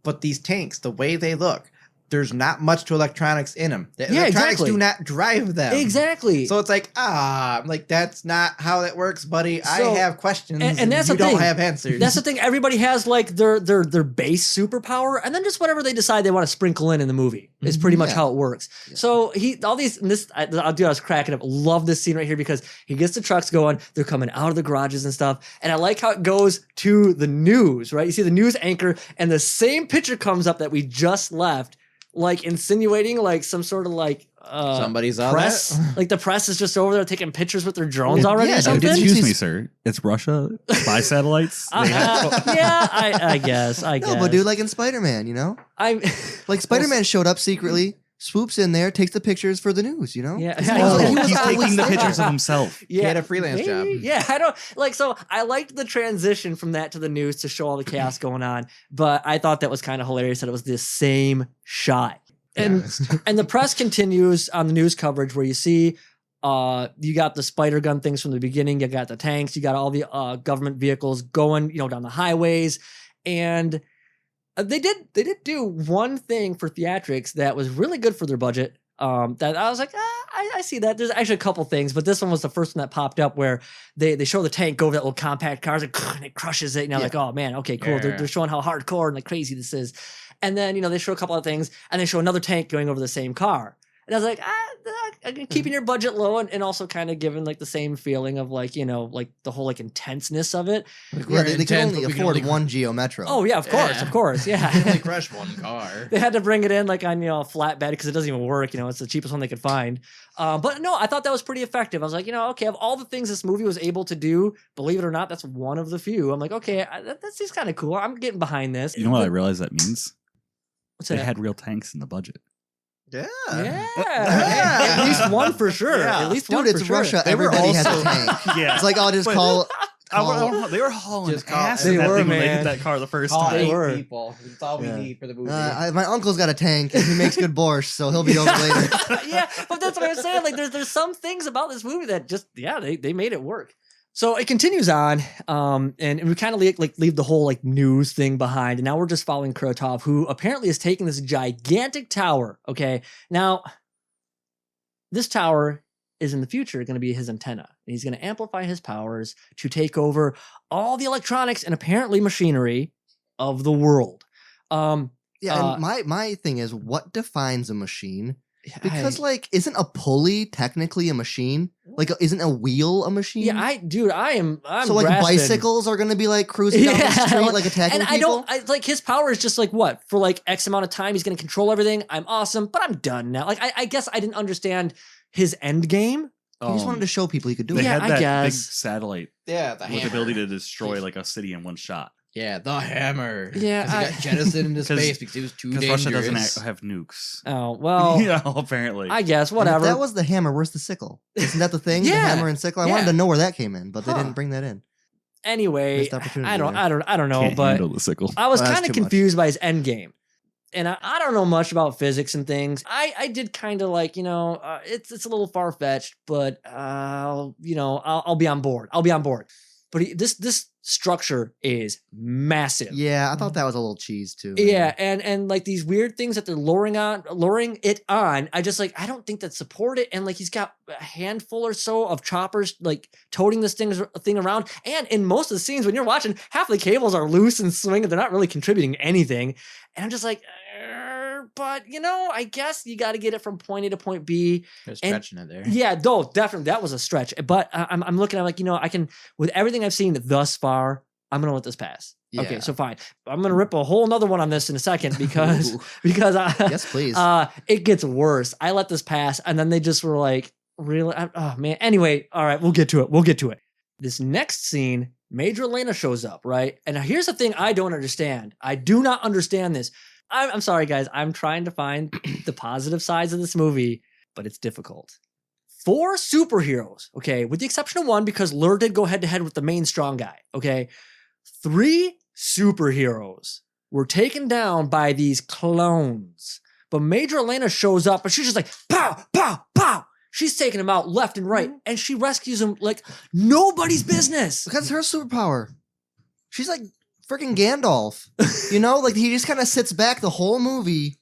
But these tanks, the way they look, there's not much to electronics in them. The electronics do not drive them. Exactly. So it's like, that's not how that works, buddy. I So- have questions and that's you the thing. don't have answers. That's the thing. Everybody has like their base superpower, and then just whatever they decide they want to sprinkle in the movie is pretty much how it works. So I was cracking up. Love this scene right here because he gets the trucks going. They're coming out of the garages and stuff, and I like how it goes to the news. Right, you see the news anchor, and the same picture comes up that we just left. Like insinuating like some sort of like somebody's on press. that? Like the press is just over there taking pictures with their drones already or something. Excuse me, sir. It's Russia. Spy satellites. I guess. No, but dude, like in Spider-Man, like Spider-Man showed up secretly, swoops in there, takes the pictures for the news, Yeah. He's taking the pictures of himself. Yeah, he had a freelance job. Yeah, I don't like. So I liked the transition from that to the news to show all the chaos going on, but I thought that was kind of hilarious that it was the same shot. And and the press continues on the news coverage where you see you got the spider gun things from the beginning, you got the tanks, you got all the government vehicles going, down the highways, and they did do one thing for theatrics that was really good for their budget. That I was like, I see that. There's actually a couple things, but this one was the first one that popped up where they show the tank go over that little compact car and it crushes it. Like, oh man, okay, cool. Yeah. They're showing how hardcore and like crazy this is. And then, they show a couple of things and they show another tank going over the same car. And I was like, keeping your budget low and also kind of giving like the same feeling of like, like the whole like intenseness of it. They can only afford one Geo Metro. Oh yeah, of course. Yeah. They only crush one car. They had to bring it in like on, a flatbed because it doesn't even work. It's the cheapest one they could find. But no, I thought that was pretty effective. I was like, okay, of all the things this movie was able to do, believe it or not, that's one of the few. I'm like, okay, that seems kind of cool. I'm getting behind this. You know what I realized that means? What's They that? had real tanks in the budget. Yeah. At least one for sure. Yeah. At least Dude, one it's for sure. Russia. They were Everybody has also- a tank. Yeah. It's like, I'll just call. They were hauling Just call- ass They in that were, thing when they man. hit that car the first Call time. They 8 were. people. That's all we need for the movie. My uncle's got a tank and he makes good borscht, so he'll be over later. Yeah, but that's what I'm saying. Like, there's some things about this movie that just, they made it work. So it continues on, and we kind of leave the whole like news thing behind, and now we're just following Krotov, who apparently is taking this gigantic tower. Okay, now this tower is in the future going to be his antenna, and he's going to amplify his powers to take over all the electronics and apparently machinery of the world. And my thing is, what defines a machine? Because isn't a pulley technically a machine? Like, isn't a wheel a machine? I'm so like grasping. bicycles are going to be like cruising down the street, like attacking and people. like his power is just like what for like X amount of time he's going to control everything. I'm awesome, but I'm done now. Like I guess I didn't understand his end game. He just wanted to show people he could do They it. had I that guess. big satellite Yeah, the with hammer. the ability to destroy like a city in one shot. Yeah, the hammer. Yeah, because he got jettisoned into 'Cause- space because he was too Because dangerous. Russia doesn't have nukes. Oh well, Yeah, apparently. I guess And whatever. If that was the hammer, where's the sickle? Isn't that the thing? Yeah, The hammer and sickle? I wanted yeah. to know where that came in, but they Huh. didn't bring that in. Anyway, Missed opportunity I don't there. know, Can't but handle the sickle. I was Well, that's kind of too much. confused by his end game. And I don't know much about physics and things. I did kind of like, it's a little far-fetched, but, I'll be on board. I'll be on board. But this structure is massive. Yeah, I thought that was a little cheese too. Man. Yeah, and like these weird things that they're lowering it on. I don't think that support it. And like he's got a handful or so of choppers like toting this thing around. And in most of the scenes when you're watching, half the cables are loose and swinging. They're not really contributing anything. And I'm just like, but I guess you got to get it from point A to point B. They're stretching it there. Yeah, no, definitely that was a stretch. But I'm looking. I'm like, I can with everything I've seen thus far. I'm gonna let this pass. Yeah. Okay, so fine. I'm gonna rip a whole nother one on this in a second because yes, please. It gets worse. I let this pass, and then they just were like, really? Oh man. Anyway, all right, we'll get to it. This next scene, Major Elena shows up, right? And here's the thing I don't understand. I do not understand this. I'm sorry, guys. I'm trying to find the positive sides of this movie, but it's difficult. 4 superheroes, okay, with the exception of one because Lur did go head to head with the main strong guy, okay? 3 superheroes were taken down by these clones. But Major Elena shows up and she's just like, pow, pow, pow. She's taking them out left and right, and she rescues them like nobody's business. Because her superpower. She's like freaking Gandalf. Like he just kind of sits back the whole movie.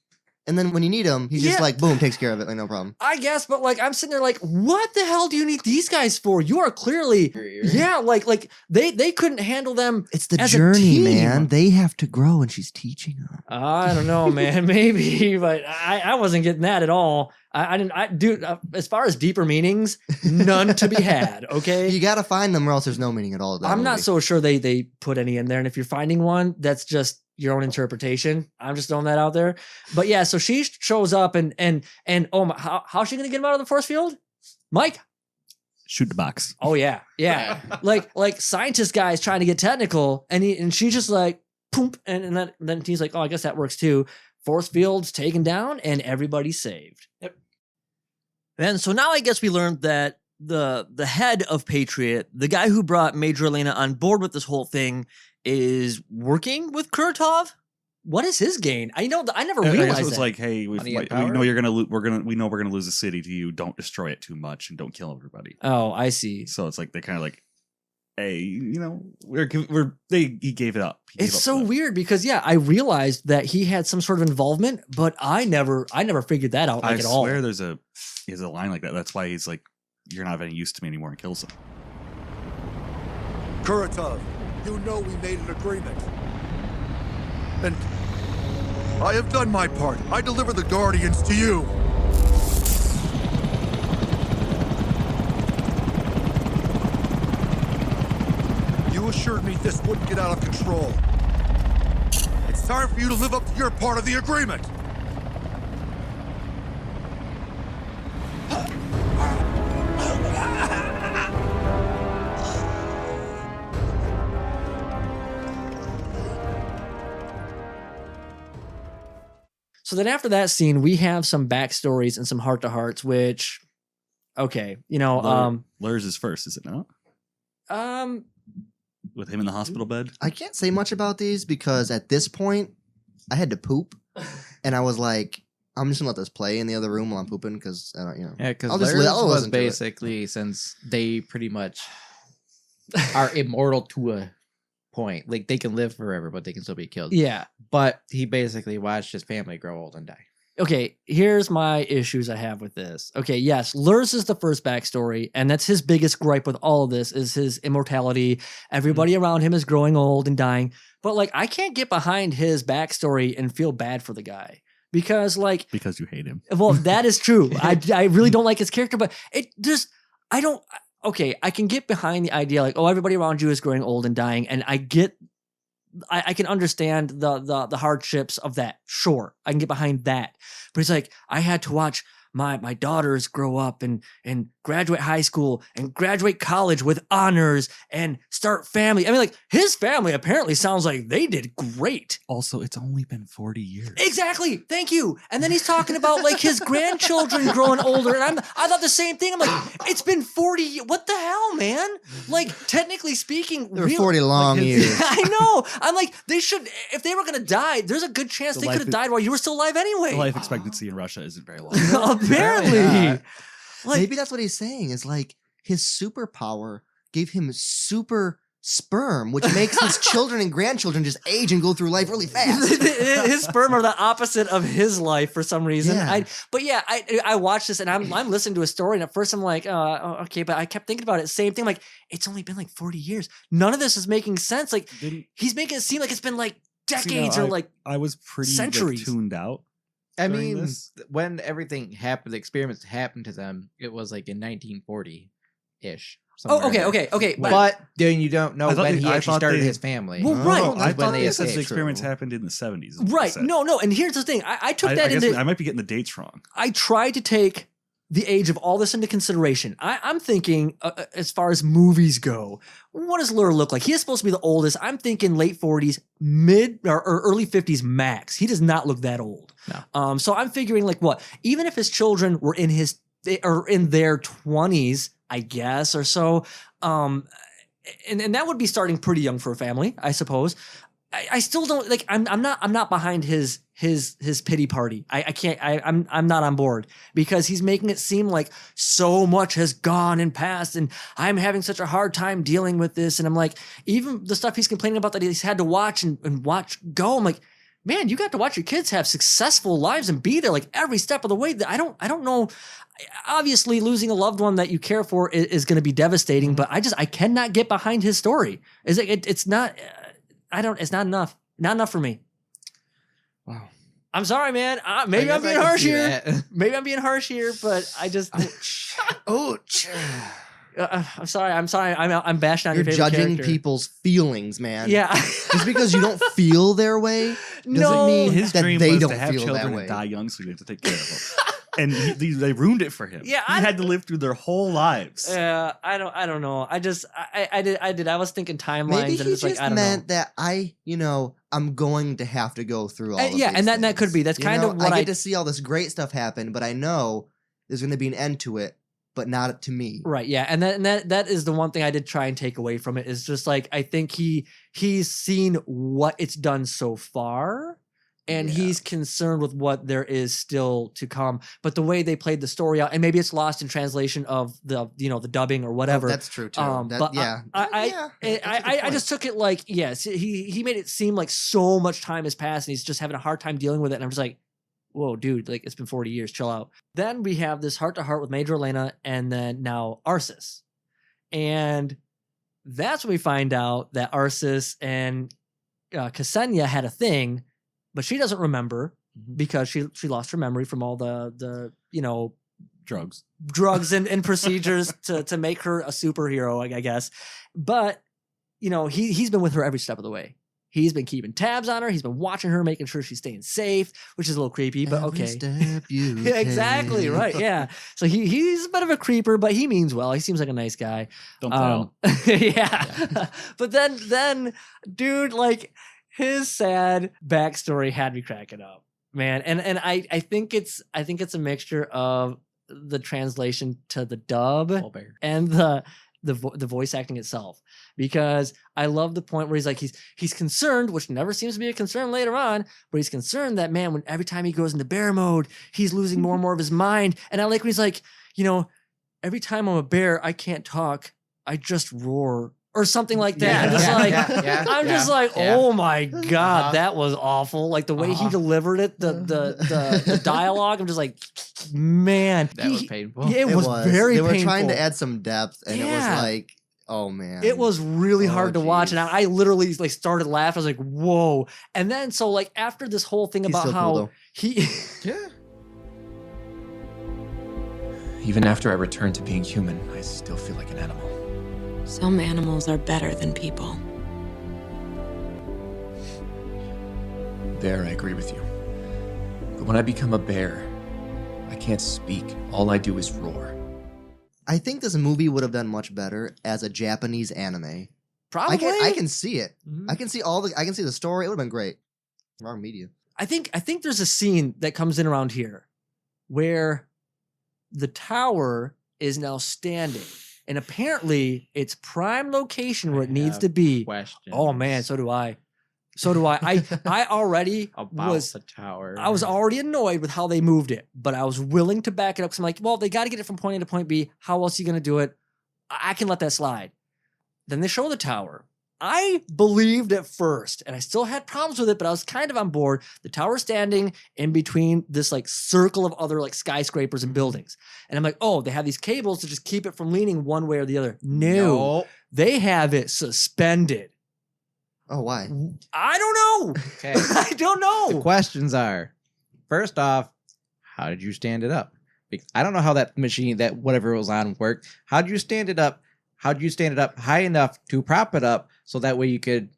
And then when you need him, he's just like, boom, takes care of it. Like, no problem. I guess, but like, I'm sitting there like, what the hell do you need these guys for? You are clearly, like they couldn't handle them. It's the as a journey, team. man. They have to grow, and she's teaching them. I don't know, man. Maybe, but I wasn't getting that at all. I didn't, dude, as far as deeper meanings, none to be had, okay? You got to find them or else there's no meaning at all. I'm not so sure they put any in there. And if you're finding one, that's just your own interpretation. I'm just throwing that out there. But yeah, so she shows up and oh my, how's she going to get him out of the force field? Mike? Shoot the box. Oh yeah. Yeah. like scientist guys trying to get technical and she's just like, poop. And then he's like, oh, I guess that works too. Force field's taken down and everybody's saved. Yep. And so now I guess we learned that the head of Patriot, the guy who brought Major Elena on board with this whole thing, is working with Kuratov. What is his gain? I never I realized guess it was that. like, hey, we know you're gonna we're gonna lose the city to you. Don't destroy it too much and don't kill everybody. Oh, I see. So it's like they kind of like, hey, he gave it up. It's so weird because I realized that he had some sort of involvement, but I never figured that out at all. I swear there's a line like that. That's why he's like, you're not of any use to me anymore, and kills him. Kuratov, you know we made an agreement. And I have done my part. I deliver the Guardians to you. You assured me this wouldn't get out of control. It's time for you to live up to your part of the agreement. So then after that scene, we have some backstories and some heart-to-hearts, which, okay, Lur's is first, is it not? With him in the hospital bed? I can't say much about these because at this point, I had to poop. And I was like, I'm just going to let this play in the other room while I'm pooping because, Yeah, because Lur's was basically, since they pretty much are immortal to a point. Like, they can live forever, but they can still be killed. Yeah. But he basically watched his family grow old and die. Okay, here's my issues I have with this. Okay, yes, Lur's is the first backstory, and that's his biggest gripe with all of this is his immortality. Everybody around him is growing old and dying. But, like, I can't get behind his backstory and feel bad for the guy. Because you hate him. Well, that is true. I really don't like his character, but okay, I can get behind the idea like, oh, everybody around you is growing old and dying, and I can understand the hardships of that. Sure, I can get behind that. But it's like, I had to watch my daughters grow up and graduate high school and graduate college with honors and start family. I mean, like, his family apparently sounds like they did great. Also, it's only been 40 years. Exactly. Thank you. And then he's talking about like his grandchildren growing older. And I thought the same thing. I'm like, it's been 40 years. What the hell, man? Like, technically speaking, There were 40 long years. I know. I'm like, they should, if they were going to die, there's a good chance they could have died while you were still alive anyway. The life expectancy in Russia isn't very long. Apparently. Yeah. Like, Maybe that's what he's saying is like his superpower gave him super sperm, which makes his children and grandchildren just age and go through life really fast. his sperm are the opposite of his life for some reason. Yeah. I watched this and I'm listening to a story, and at first I'm like, okay, but I kept thinking about it. Same thing. Like, it's only been like 40 years. None of this is making sense. Like, he's making it seem like it's been like decades or like I was pretty centuries. tuned out. I during mean, this. when everything happened, the experiments happened to them, it was like in 1940-ish. Oh, okay. But then you don't know I thought when they- he I actually thought started they- his family. Well, right. I When thought they they said the escaped. experiments happened in the 70s. is what Right. they said. No. And here's the thing. I took I that guess into. I might be getting the dates wrong. I tried to take the age of all this into consideration. I'm thinking, as far as movies go, what does Lur look like? He is supposed to be the oldest. I'm thinking late 40s, mid or early 50s max. He does not look that old. No. So I'm figuring like what? Even if his children were in their 20s, I guess, or so, and that would be starting pretty young for a family, I suppose. I still don't like. I'm not behind his pity party. I can't. I'm not on board because he's making it seem like so much has gone and passed, and I'm having such a hard time dealing with this. And I'm like, even the stuff he's complaining about that he's had to watch and watch go. I'm like, man, you got to watch your kids have successful lives and be there like every step of the way. I don't know. Obviously, losing a loved one that you care for is going to be devastating, but I cannot get behind his story. It's not. It's not enough. Not enough for me. Wow. I'm sorry, man. Maybe I'm being harsh here. Maybe I'm being harsh here, but I just. Ouch. I'm sorry. I'm bashing on You're your favorite judging character. people's feelings, man. Yeah. Just because you don't feel their way doesn't No. mean His that dream they was don't to have feel children that way. and die young, so you have to take care of them. And they ruined it for him. Yeah, he had to live through their whole lives. Yeah, I don't know. I did. I was thinking timelines, Maybe and he it's like just I don't know. meant that I'm going to have to go through all of Yeah, these and that things. could be. That's You kind know, of what I get to see all this great stuff happen, but I know there's going to be an end to it, but not to me. Right, yeah, and that is the one thing I did try and take away from it is just like I think he's seen what it's done so far, and he's concerned with what there is still to come. But the way they played the story out, and maybe it's lost in translation of the dubbing or whatever. Oh, that's true too. But yeah, I just took it like yes, he made it seem like so much time has passed, and he's just having a hard time dealing with it. And I'm just like, whoa, dude, like it's been 40 years, chill out. Then we have this heart-to-heart with Major Elena and then now Arsis. And that's when we find out that Arsis and Ksenia had a thing, but she doesn't remember because she lost her memory from all the drugs and procedures to make her a superhero, I guess. But, he's been with her every step of the way. He's been keeping tabs on her. He's been watching her, making sure she's staying safe, which is a little creepy, but Every okay. step you Yeah, exactly, take. right, yeah. So he's a bit of a creeper, but he means well. He seems like a nice guy. Don't tell. Yeah. But then, dude, like, his sad backstory had me cracking up, man. And I think it's a mixture of the translation to the dub and the voice acting itself, because I love the point where he's like he's concerned, which never seems to be a concern later on, but he's concerned that man, when every time he goes into bear mode, he's losing more and more of his mind. And I like when he's like, every time I'm a bear, I can't talk, I just roar. Or something like that. I'm just like, oh my God, that was awful. Like the way he delivered it, the dialogue, I'm just like, man. That was painful. It was very painful. They were trying to add some depth, and it was Yeah. like, oh man. It was really hard to watch, geez. and I literally like started laughing. I was like, whoa. And then so like after this whole thing He's about still how cool, though. he Even after I return to being human, I still feel like an animal. Some animals are better than people. There, I agree with you. But when I become a bear, I can't speak. All I do is roar. I think this movie would have done much better as a Japanese anime. Probably. I can see it. Mhm. I can see the story. It would have been great. Wrong media. I think there's a scene that comes in around here where the tower is now standing, and apparently its prime location where it needs to be. Questions. Oh man, so do I. I already About was the tower. I was already annoyed with how they moved it, but I was willing to back it up because I'm like, well, they got to get it from point A to point B. How else are you going to do it? I can let that slide. Then they show the tower. I believed at first, and I still had problems with it, but I was kind of on board. The tower standing in between this like circle of other like skyscrapers and buildings. And I'm like, oh, they have these cables to just keep it from leaning one way or the other. No. They have it suspended. Oh, why? I don't know. Okay. I don't know. The questions are, first off, how did you stand it up? I don't know how that machine, that whatever it was on, worked. How did you stand it up? How did you stand it up high enough to prop it up so that way you could,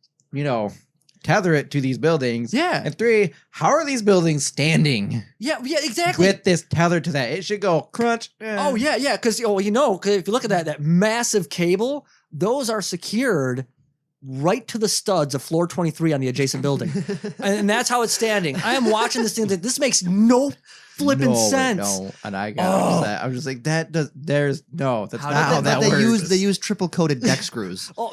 tether it to these buildings? Yeah. And 3, how are these buildings standing? Yeah, exactly. With this tether to that, it should go crunch. Oh yeah, because if you look at that massive cable, those are secured right to the studs of floor 23 on the adjacent building, and that's how it's standing. I am watching this thing. This makes no flipping sense. No, and I got upset. I was just like, that's not how that they works. They use triple coated deck screws. Oh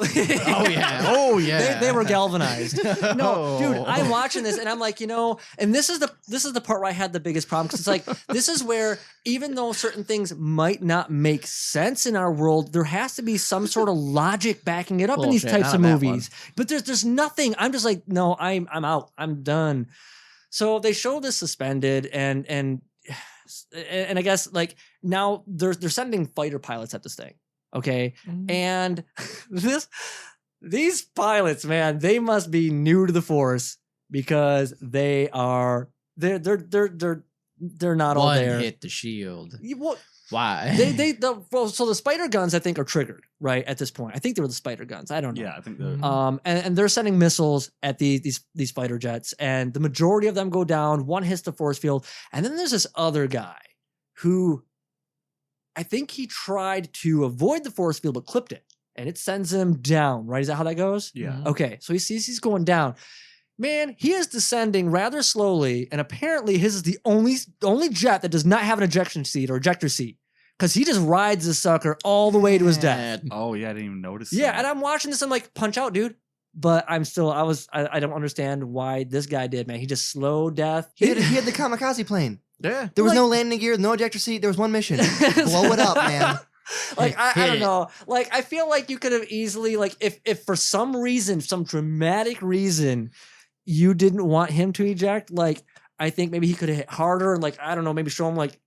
yeah. They were galvanized. No, dude, I'm watching this and I'm like, and this is the part where I had the biggest problem, because it's like, this is where even though certain things might not make sense in our world, there has to be some sort of logic backing it up in these types of movies. But there's nothing. I'm just like, no, I'm out. I'm done. So they show this suspended and I guess like now they're sending fighter pilots at this thing. Okay. Mm-hmm. And these pilots, man, they must be new to the force, because they're not all there. One hit the shield. Well, Why? So the spider guns, I think, are triggered right at this point. I think they were the spider guns. I don't know. Yeah, I think they're. And they're sending missiles at these fighter jets, and the majority of them go down. One hits the force field, and then there's this other guy who, I think he tried to avoid the force field but clipped it, and it sends him down. Right? Is that how that goes? Yeah. Okay. So he sees he's going down. Man, he is descending rather slowly, and apparently his is the only jet that does not have an ejection seat or ejector seat, because he just rides this sucker all the way to his death. Oh yeah, I didn't even notice. Yeah, that. and I'm watching this, I'm like, punch out, dude. But I don't understand why this guy did, man. He just slow death. He had the kamikaze plane. Yeah. There was no landing gear, no ejector seat. There was one mission: blow it up, man. Like I don't know. Like I feel like you could have easily, like, if for some reason, some dramatic reason, you didn't want him to eject, like, I think maybe he could have hit harder and, like, I don't know, maybe show him, like,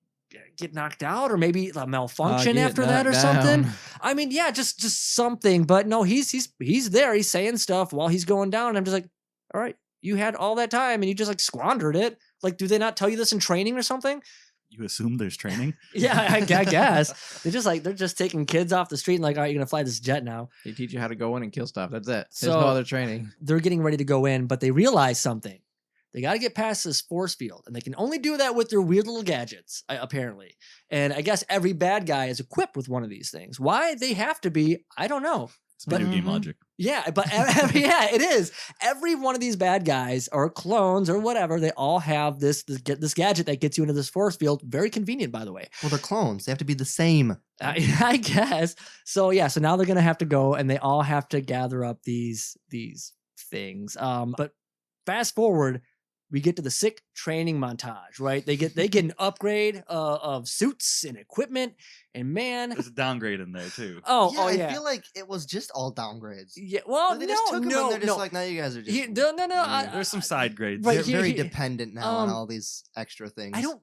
get knocked out, or maybe a malfunction after that or something. I mean, yeah, just something. But no, he's there. He's saying stuff while he's going down. And I'm just like, all right, you had all that time and you just like squandered it. Like, do they not tell you this in training or something? You assume there's training? Yeah, I guess. They're just taking kids off the street and like, all right, you're going to fly this jet now. They teach you how to go in and kill stuff. That's it. So There's no other training. They're getting ready to go in, but they realize something. They got to get past this force field, and they can only do that with their weird little gadgets, apparently. And I guess every bad guy is equipped with one of these things. Why they have to be, I don't know. It's video game logic. Yeah, but yeah, it is. Every one of these bad guys or clones or whatever, they all have this gadget that gets you into this force field. Very convenient, by the way. Well, they're clones. They have to be the same. I guess. So yeah, so now they're gonna have to go, and they all have to gather up these things. But fast forward, we get to the sick training montage, right? They get an upgrade of suits and equipment, and man, there's a downgrade in there too. Oh yeah. I feel like it was just all downgrades. Yeah, well, like they just took them and they're just like, now you guys are just There's some side grades. They're very dependent now on all these extra things. I don't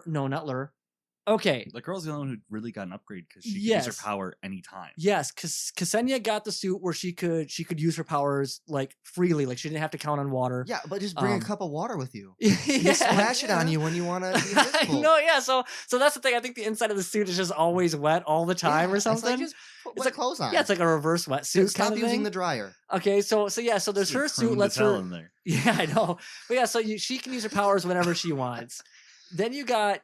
not Lure. Okay. The girl's the only one who really got an upgrade because she could use her power anytime. Yes, because Ksenia got the suit where she could use her powers like freely, like she didn't have to count on water. Yeah, but just bring a cup of water with you. Just splash it on you when you want to be invisible. No, yeah. So that's the thing. I think the inside of the suit is just always wet all the time or something. It's like just put wet clothes on. Yeah, it's like a reverse wetsuit. Stop using the dryer. Okay, so there's her suit. Let's her. In there. Yeah, I know. But yeah, so she can use her powers whenever she wants. then you got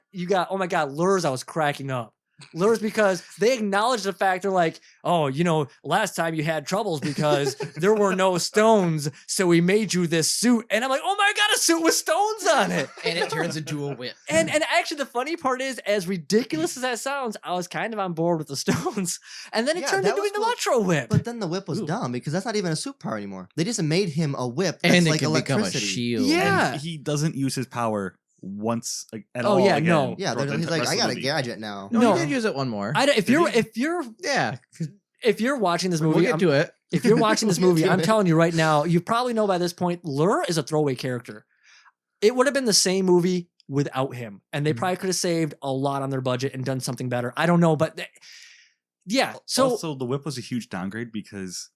oh my god, lures. I was cracking up. Lures because they acknowledge the fact they're like, oh, you know, last time you had troubles because there were no stones, so we made you this suit. And I'm like, oh my god, a suit with stones on it. And it turns into a whip. And actually the funny part is, as ridiculous as that sounds, I was kind of on board with the stones. And then it turned into an electro whip. But then the whip was dumb because that's not even a superpower anymore. They just made him a whip that's And it like can become a electricity. shield. Yeah. And he doesn't use his power once at Oh, all. yeah, again no. Yeah, throughout the he's like, rest I of the got a movie. gadget now. No, No. he did use it one more. if you're Yeah. if you're watching this movie, We'll get to it. if you're watching this movie, We'll get I'm to it. telling you right now, you probably know by this point, Lure is a throwaway character. It would have been the same movie without him, and they probably could have saved a lot on their budget and done something better. I don't know, but yeah. So also, the whip was a huge downgrade because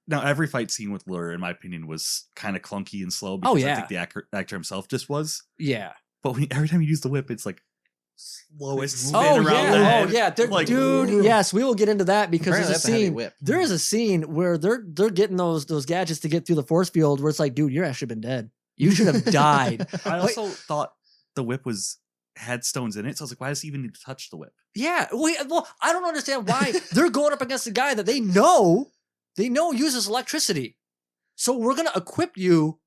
now every fight scene with Lure, in my opinion, was kind of clunky and slow. Because yeah. I think the actor himself just was. yeah. But every time you use the whip, it's like slowest spin Oh around the yeah, head. oh yeah, Like, dude. Yes, we will get into that because Apparently there's a that's a heavy scene. whip. There is a scene where they're getting those gadgets to get through the force field, where it's like, dude, you're actually been dead. You should have died. I also thought the whip had stones in it, so I was like, why does he even need to touch the whip? Yeah, well, I don't understand why they're going up against a guy that they know uses electricity. So we're gonna equip you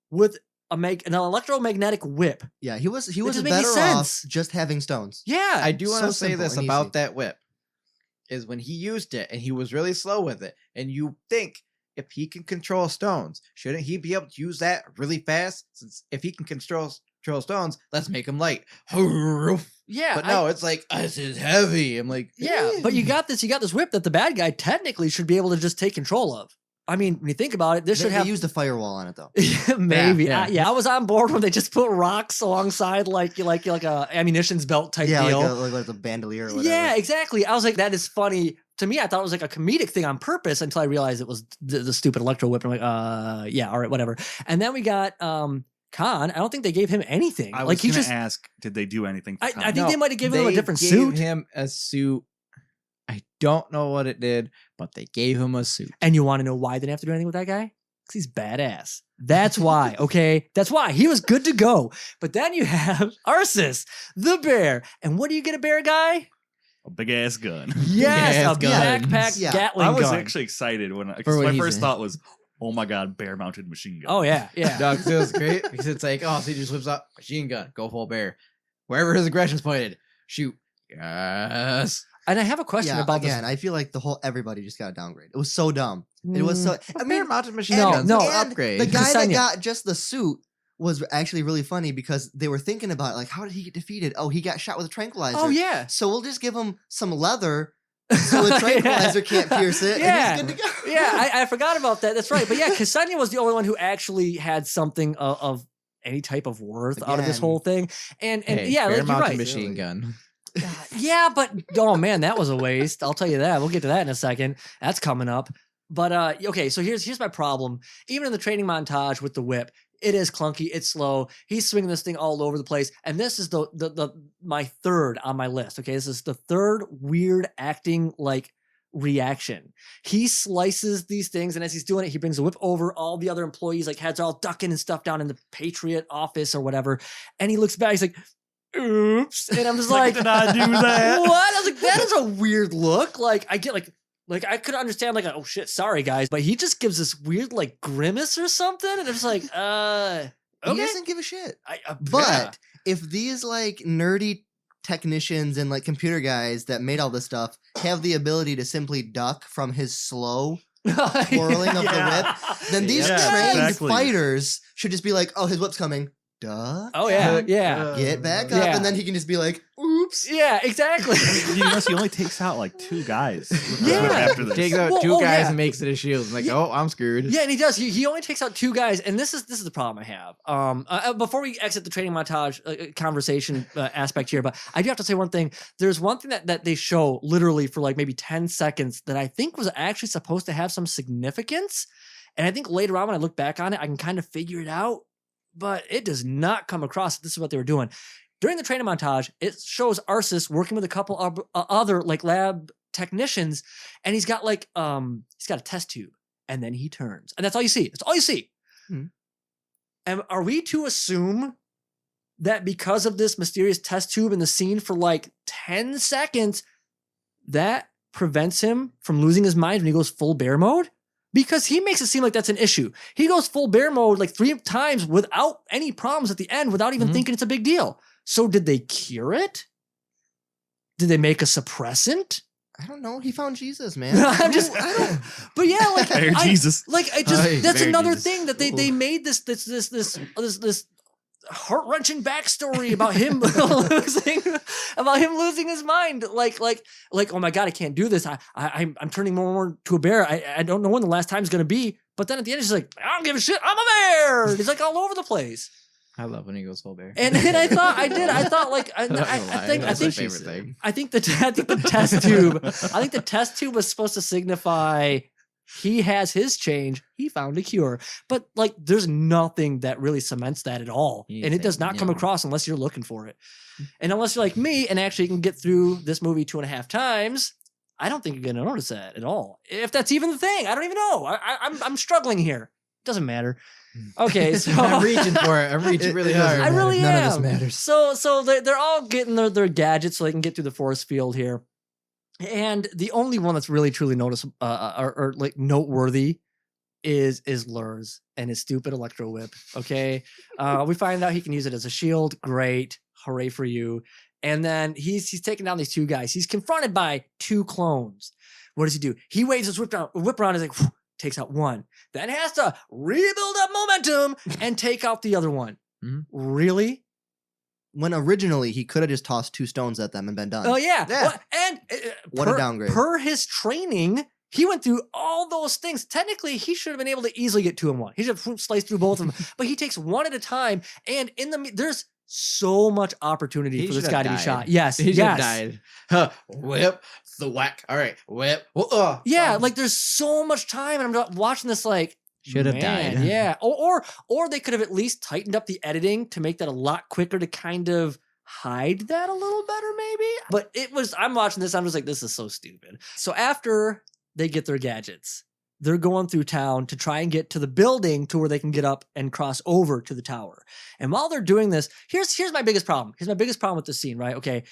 with an electromagnetic whip. Yeah, he was doesn't make any better off sense. just having stones. Yeah, I do want to So say simple this and about easy. that whip is when he used it and he was really slow with it, and you think if he can control stones, shouldn't he be able to use that really fast? Since if he can control stones, let's make him light. yeah. But no, it's like this is heavy. I'm like, Yeah, but you got this whip that the bad guy technically should be able to just take control of. I mean, when you think about it, this They should have used a firewall on it though. maybe. Yeah. I was on board when they just put rocks alongside like a ammunitions belt type Yeah, deal. like a bandolier or whatever. Yeah, exactly. I was like, that is funny. To me, I thought it was like a comedic thing on purpose until I realized it was the stupid electro whip. I'm like, yeah, all right, whatever. And then we got Khan. I don't think they gave him anything. I like was he gonna just. ask, did they do anything for Khan? I think they might have given him a different gave suit. him a suit. I don't know what it did, but they gave him a suit. And you want to know why they didn't have to do anything with that guy? Because he's badass. That's why, okay? That's why. He was good to go. But then you have Arsis, the bear. And what do you get a bear guy? A big ass gun. Yes, Big-ass a guns. backpack Yeah. Gatling I was gun. actually excited when For when my he's first in. thought was, oh my god, bear mounted machine gun. Oh, yeah, yeah. No, 'cause it was great because it's like, oh, so he just whips out machine gun, go full bear. Wherever his aggression's pointed, shoot. Yes. And I have a question Yeah, about again, this. I feel like everybody just got a downgrade. It was so dumb. It was so. I mean, mounted machine no, guns. no, That's an and upgrade. the guy that Ksenia. got just the suit was actually really funny because they were thinking about like, how did he get defeated? Oh, he got shot with a tranquilizer. Oh, yeah. So we'll just give him some leather so the tranquilizer can't pierce it. Yeah. And he's good to go. Yeah, I forgot about that. That's right. But yeah, Ksenia was the only one who actually had something of any type of worth out of this Again. whole thing. And Hey, yeah, bear like, you're mounted right. machine gun. Yeah, but oh man, that was a waste. I'll tell you that. We'll get to that in a second. That's coming up. But okay, so here's my problem. Even in the training montage with the whip, it is clunky. It's slow. He's swinging this thing all over the place, and this is my third on my list. Okay, this is the third weird acting like reaction. He slices these things, and as he's doing it, he brings the whip over. All the other employees like heads are all ducking and stuff down in the Patriot office or whatever, and he looks back. He's like, oops. And I'm just like, did I do that? What? I was like, that is a weird look. Like, I get like I could understand like, oh shit, sorry guys. But he just gives this weird like grimace or something. And I'm just like, He okay. doesn't give a shit. Yeah. But if these like nerdy technicians and like computer guys that made all this stuff have the ability to simply duck from his slow twirling of the whip, then these Yeah, trained exactly. fighters should just be like, oh, his whip's coming. Duh. Oh yeah, yeah. Get back up. Yeah. And then he can just be like, oops. Yeah, exactly. You notice he only takes out like 2 guys. Yeah. After this. Takes out Well, 2 oh, guys yeah. and makes it a shield. I'm like, oh, I'm screwed. Yeah, and he does. He only takes out 2 guys, and this is the problem I have. Before we exit the training montage conversation aspect here, but I do have to say one thing. There's one thing that they show literally for like maybe 10 seconds that I think was actually supposed to have some significance, and I think later on when I look back on it, I can kind of figure it out. But it does not come across. This is what they were doing during the training montage. It shows Arsis working with a couple of other like lab technicians, and he's got like he's got a test tube, and then he turns, and that's all you see. That's all you see. Hmm. And are we to assume that because of this mysterious test tube in the scene for like 10 seconds, that prevents him from losing his mind when he goes full bear mode? Because he makes it seem like that's an issue. He goes full bear mode like 3 times without any problems at the end, without even thinking it's a big deal. So did they cure it? Did they make a suppressant? I don't know. He found Jesus, man. But yeah, like Jesus. That's another thing that they made this heart-wrenching backstory about him losing his mind. Like, oh my God, I can't do this. I'm turning more and more to a bear. I don't know when the last time is going to be. But then at the end, he's like, I don't give a shit. I'm a bear. He's like all over the place. I love when he goes full bear. And I thought the test tube was supposed to signify he has his change. He found a cure. But like, there's nothing that really cements that at all. And it does not come across unless you're looking for it. And unless you're like me and actually can get through this movie 2.5 times, I don't think you're going to notice that at all. If that's even the thing, I don't even know. I'm struggling here. Doesn't matter. Okay, so I'm reaching for it. I'm reaching really hard. I really am. None of this matters. So they're all getting their gadgets so they can get through the force field here. And the only one that's really truly noticeable or like noteworthy is Lurs and his stupid electro whip. Okay, we find out he can use it as a shield. Great, hooray for you! And then he's taking down these 2 guys. He's confronted by 2 clones. What does he do? He waves his whip around. He's like, whew, takes out one. Then has to rebuild up momentum and take out the other one. Really? When originally he could have just tossed 2 stones at them and been done. Oh yeah. What a downgrade. Per his training, he went through all those things. Technically, he should have been able to easily get 2 in 1. He should have sliced through both of them. But he takes one at a time. And there's so much opportunity for this guy to be shot. Yes. He should have died. Whip, the whack. All right, whip. Yeah, like there's so much time, and I'm watching this like, should have died. Yeah. Or they could have at least tightened up the editing to make that a lot quicker to kind of hide that a little better, maybe. But I'm watching this, I'm just like, this is so stupid. So after they get their gadgets, they're going through town to try and get to the building to where they can get up and cross over to the tower. And while they're doing this, here's my biggest problem. Here's my biggest problem with this scene, right? Okay.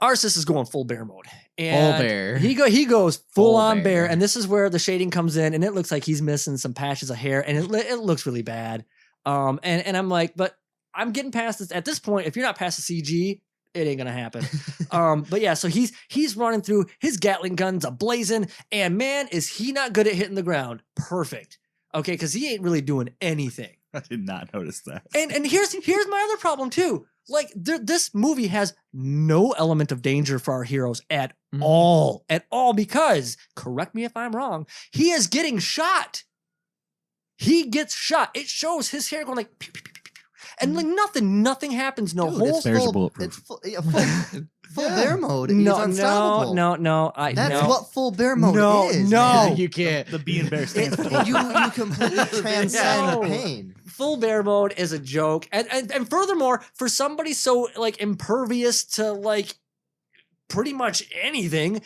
Arsis is going full bear mode. And full bear. He goes full on bear. And this is where the shading comes in, and it looks like he's missing some patches of hair, and it looks really bad. And I'm like, but I'm getting past this. At this point, if you're not past the CG, it ain't gonna happen. But yeah, so he's running through, his Gatling gun's ablazing, and man, is he not good at hitting the ground. Perfect. Okay, because he ain't really doing anything. I did not notice that. And here's my other problem too. Like this movie has no element of danger for our heroes at all, because, correct me if I'm wrong, he is getting shot. He gets shot. It shows his hair going like pew, pew, pew, pew, pew. And like nothing happens. No holes. It's full bear mode. He's unstoppable. No. That's what full bear mode is. No, man. You can't. The B and bear stands for you completely transcend pain. Full bear mode is a joke, and furthermore, for somebody so like impervious to like pretty much anything,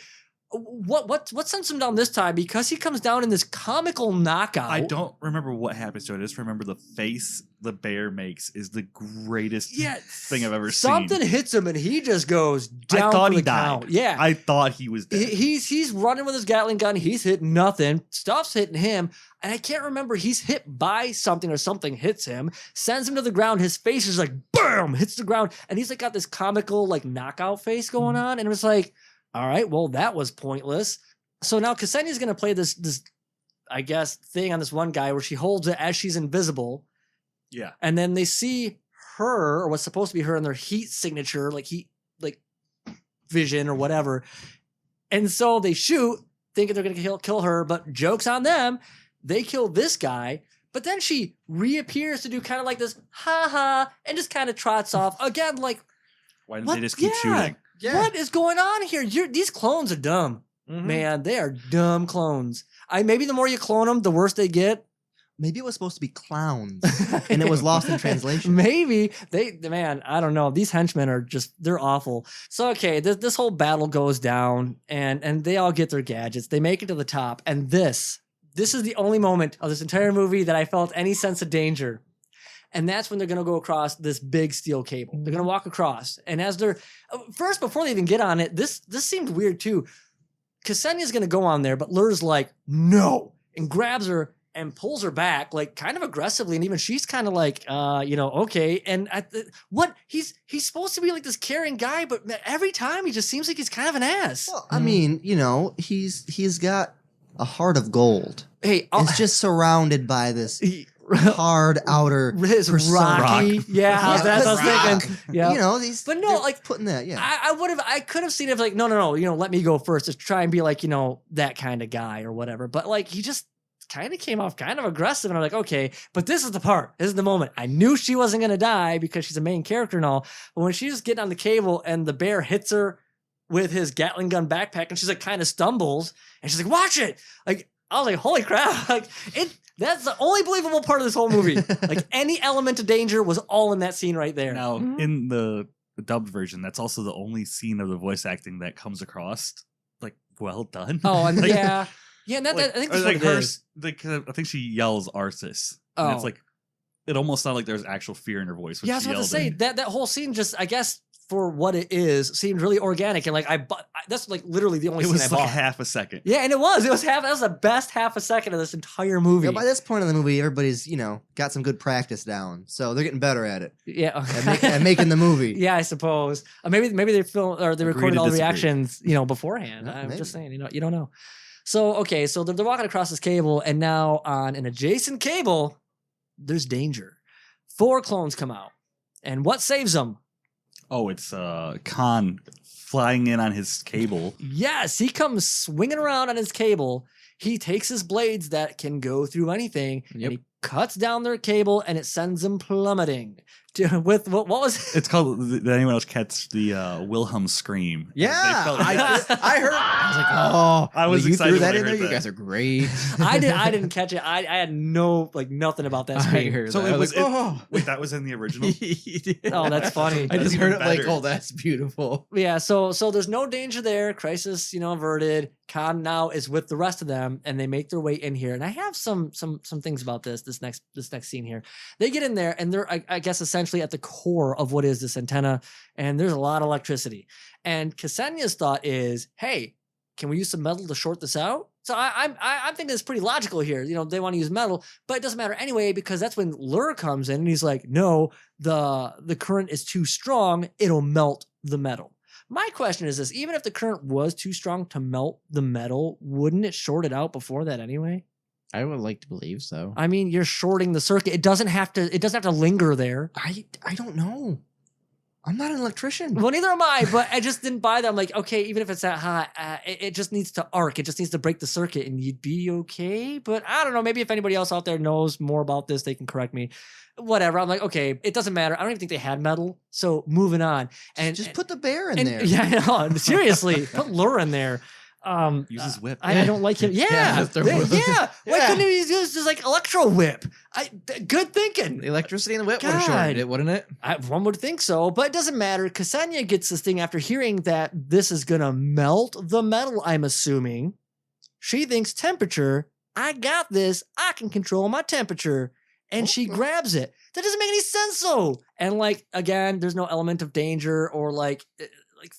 what sends him down this time? Because he comes down in this comical knockout. I don't remember what happens to it. I just remember the face the bear makes is the greatest thing I've ever seen. Something hits him and he just goes down. I thought he died. Count. Yeah, I thought he was dead. He's running with his Gatling gun. He's hitting nothing. Stuff's hitting him. And I can't remember. He's hit by something or something hits him, sends him to the ground. His face is like, BAM! Hits the ground. And he's like got this comical like knockout face going on. And it was like, all right, well, that was pointless. So now Ksenia's going to play this, I guess, thing on this one guy where she holds it as she's invisible. Yeah. And then they see her, or what's supposed to be her, in their heat signature, like vision or whatever. And so they shoot, thinking they're going to kill her, but joke's on them. They kill this guy, but then she reappears to do kind of like this, ha, and just kind of trots off. Again, like... Why didn't they just keep shooting? Yeah. What is going on here? These clones are dumb. Man, they are dumb clones. Maybe the more you clone them, the worse they get. Maybe it was supposed to be clowns, and it was lost in translation. Maybe man, I don't know. These henchmen are they're awful. So okay, this whole battle goes down, and they all get their gadgets. They make it to the top, and this is the only moment of this entire movie that I felt any sense of danger. And that's when they're going to go across this big steel cable. They're going to walk across. And as they're first, before they even get on it, this seemed weird too. Ksenia's going to go on there, but Lur's like, no, and grabs her and pulls her back, like kind of aggressively. And even she's kind of like, okay. And he's supposed to be like this caring guy, but every time he just seems like he's kind of an ass. Well, I mean, he's got a heart of gold. Hey, it's just surrounded by this hard outer his persona. Rocky. Yeah, that's what I was thinking. Yeah. These, but no, like putting that, yeah. I could have seen it like, no, let me go first. Just try and be like, that kind of guy or whatever. But like, he just kind of came off kind of aggressive, and I'm like, okay, but this is the part. This is the moment. I knew she wasn't gonna die because she's a main character and all. But when she's getting on the cable and the bear hits her with his Gatling gun backpack, and she's like kind of stumbles, and she's like, watch it. Like, I was like, holy crap. Like that's the only believable part of this whole movie. Like any element of danger was all in that scene right there. Now, in the dubbed version, that's also the only scene of the voice acting that comes across like well done. Oh, and like, yeah. Yeah, and I think that's what it is. I think she yells Arthas. Oh. And it's like, it almost sounded like there's actual fear in her voice. When Yeah, I was she about to yelled say, it. that whole scene just, I guess, for what it is, seemed really organic. And like, that's like literally the only It scene was I like bought. half a second. Yeah, and it was that was the best half a second of this entire movie. Yeah, by this point in the movie, everybody's, got some good practice down. So they're getting better at it. Yeah. At making the movie. Yeah, I suppose. Maybe they filmed or they Agree recorded to all the disagree. reactions, beforehand. Yeah, I'm maybe. just saying, you don't know. So, okay, so they're walking across this cable, and now on an adjacent cable, there's danger. 4 clones come out. And what saves them? Oh, it's Khan flying in on his cable. Yes, he comes swinging around on his cable. He takes his blades that can go through anything, and he cuts down their cable, and it sends them plummeting. With what was It's called. Did anyone else catch the Wilhelm scream? Yeah, They felt- I heard. I was like, oh, I was you excited threw when that I in there. heard You that. guys are great. I didn't catch it. I had nothing about that I scream. heard So that. it I was. like, oh. Wait, that was in the original. Oh, that's funny. I just That's heard it even like, better. oh, that's beautiful. Yeah, so there's no danger there. Crisis, averted. Khan now is with the rest of them, and they make their way in here. And I have some things about this next scene here. They get in there, and they're I guess essentially at the core of what is this antenna, and there's a lot of electricity. And Ksenia's thought is, hey, can we use some metal to short this out? So I'm thinking it's pretty logical here. They want to use metal, but it doesn't matter anyway, because that's when Lur comes in and he's like, no, the current is too strong. It'll melt the metal. My question is this: even if the current was too strong to melt the metal, wouldn't it short it out before that anyway? I would like to believe so. I mean, you're shorting the circuit. It doesn't have to linger there. I don't know. I'm not an electrician. Well, neither am I, but I just didn't buy that. I'm like, okay, even if it's that hot, it just needs to arc. It just needs to break the circuit, and you'd be okay. But I don't know. Maybe if anybody else out there knows more about this, they can correct me. Whatever. I'm like, okay, it doesn't matter. I don't even think they had metal. So moving on. And Just put the bear in there. Yeah, I know. Seriously, put Lure in there. Use his whip. I don't like him. Yeah, that's their yeah. whip. Why couldn't he use his like electro whip? Good thinking. The electricity in the whip would have God. shorted it, wouldn't it? One would think so, but it doesn't matter. Ksenia gets this thing after hearing that this is gonna melt the metal. I'm assuming she thinks temperature. I got this. I can control my temperature, and she grabs it. That doesn't make any sense, though. And like again, there's no element of danger or like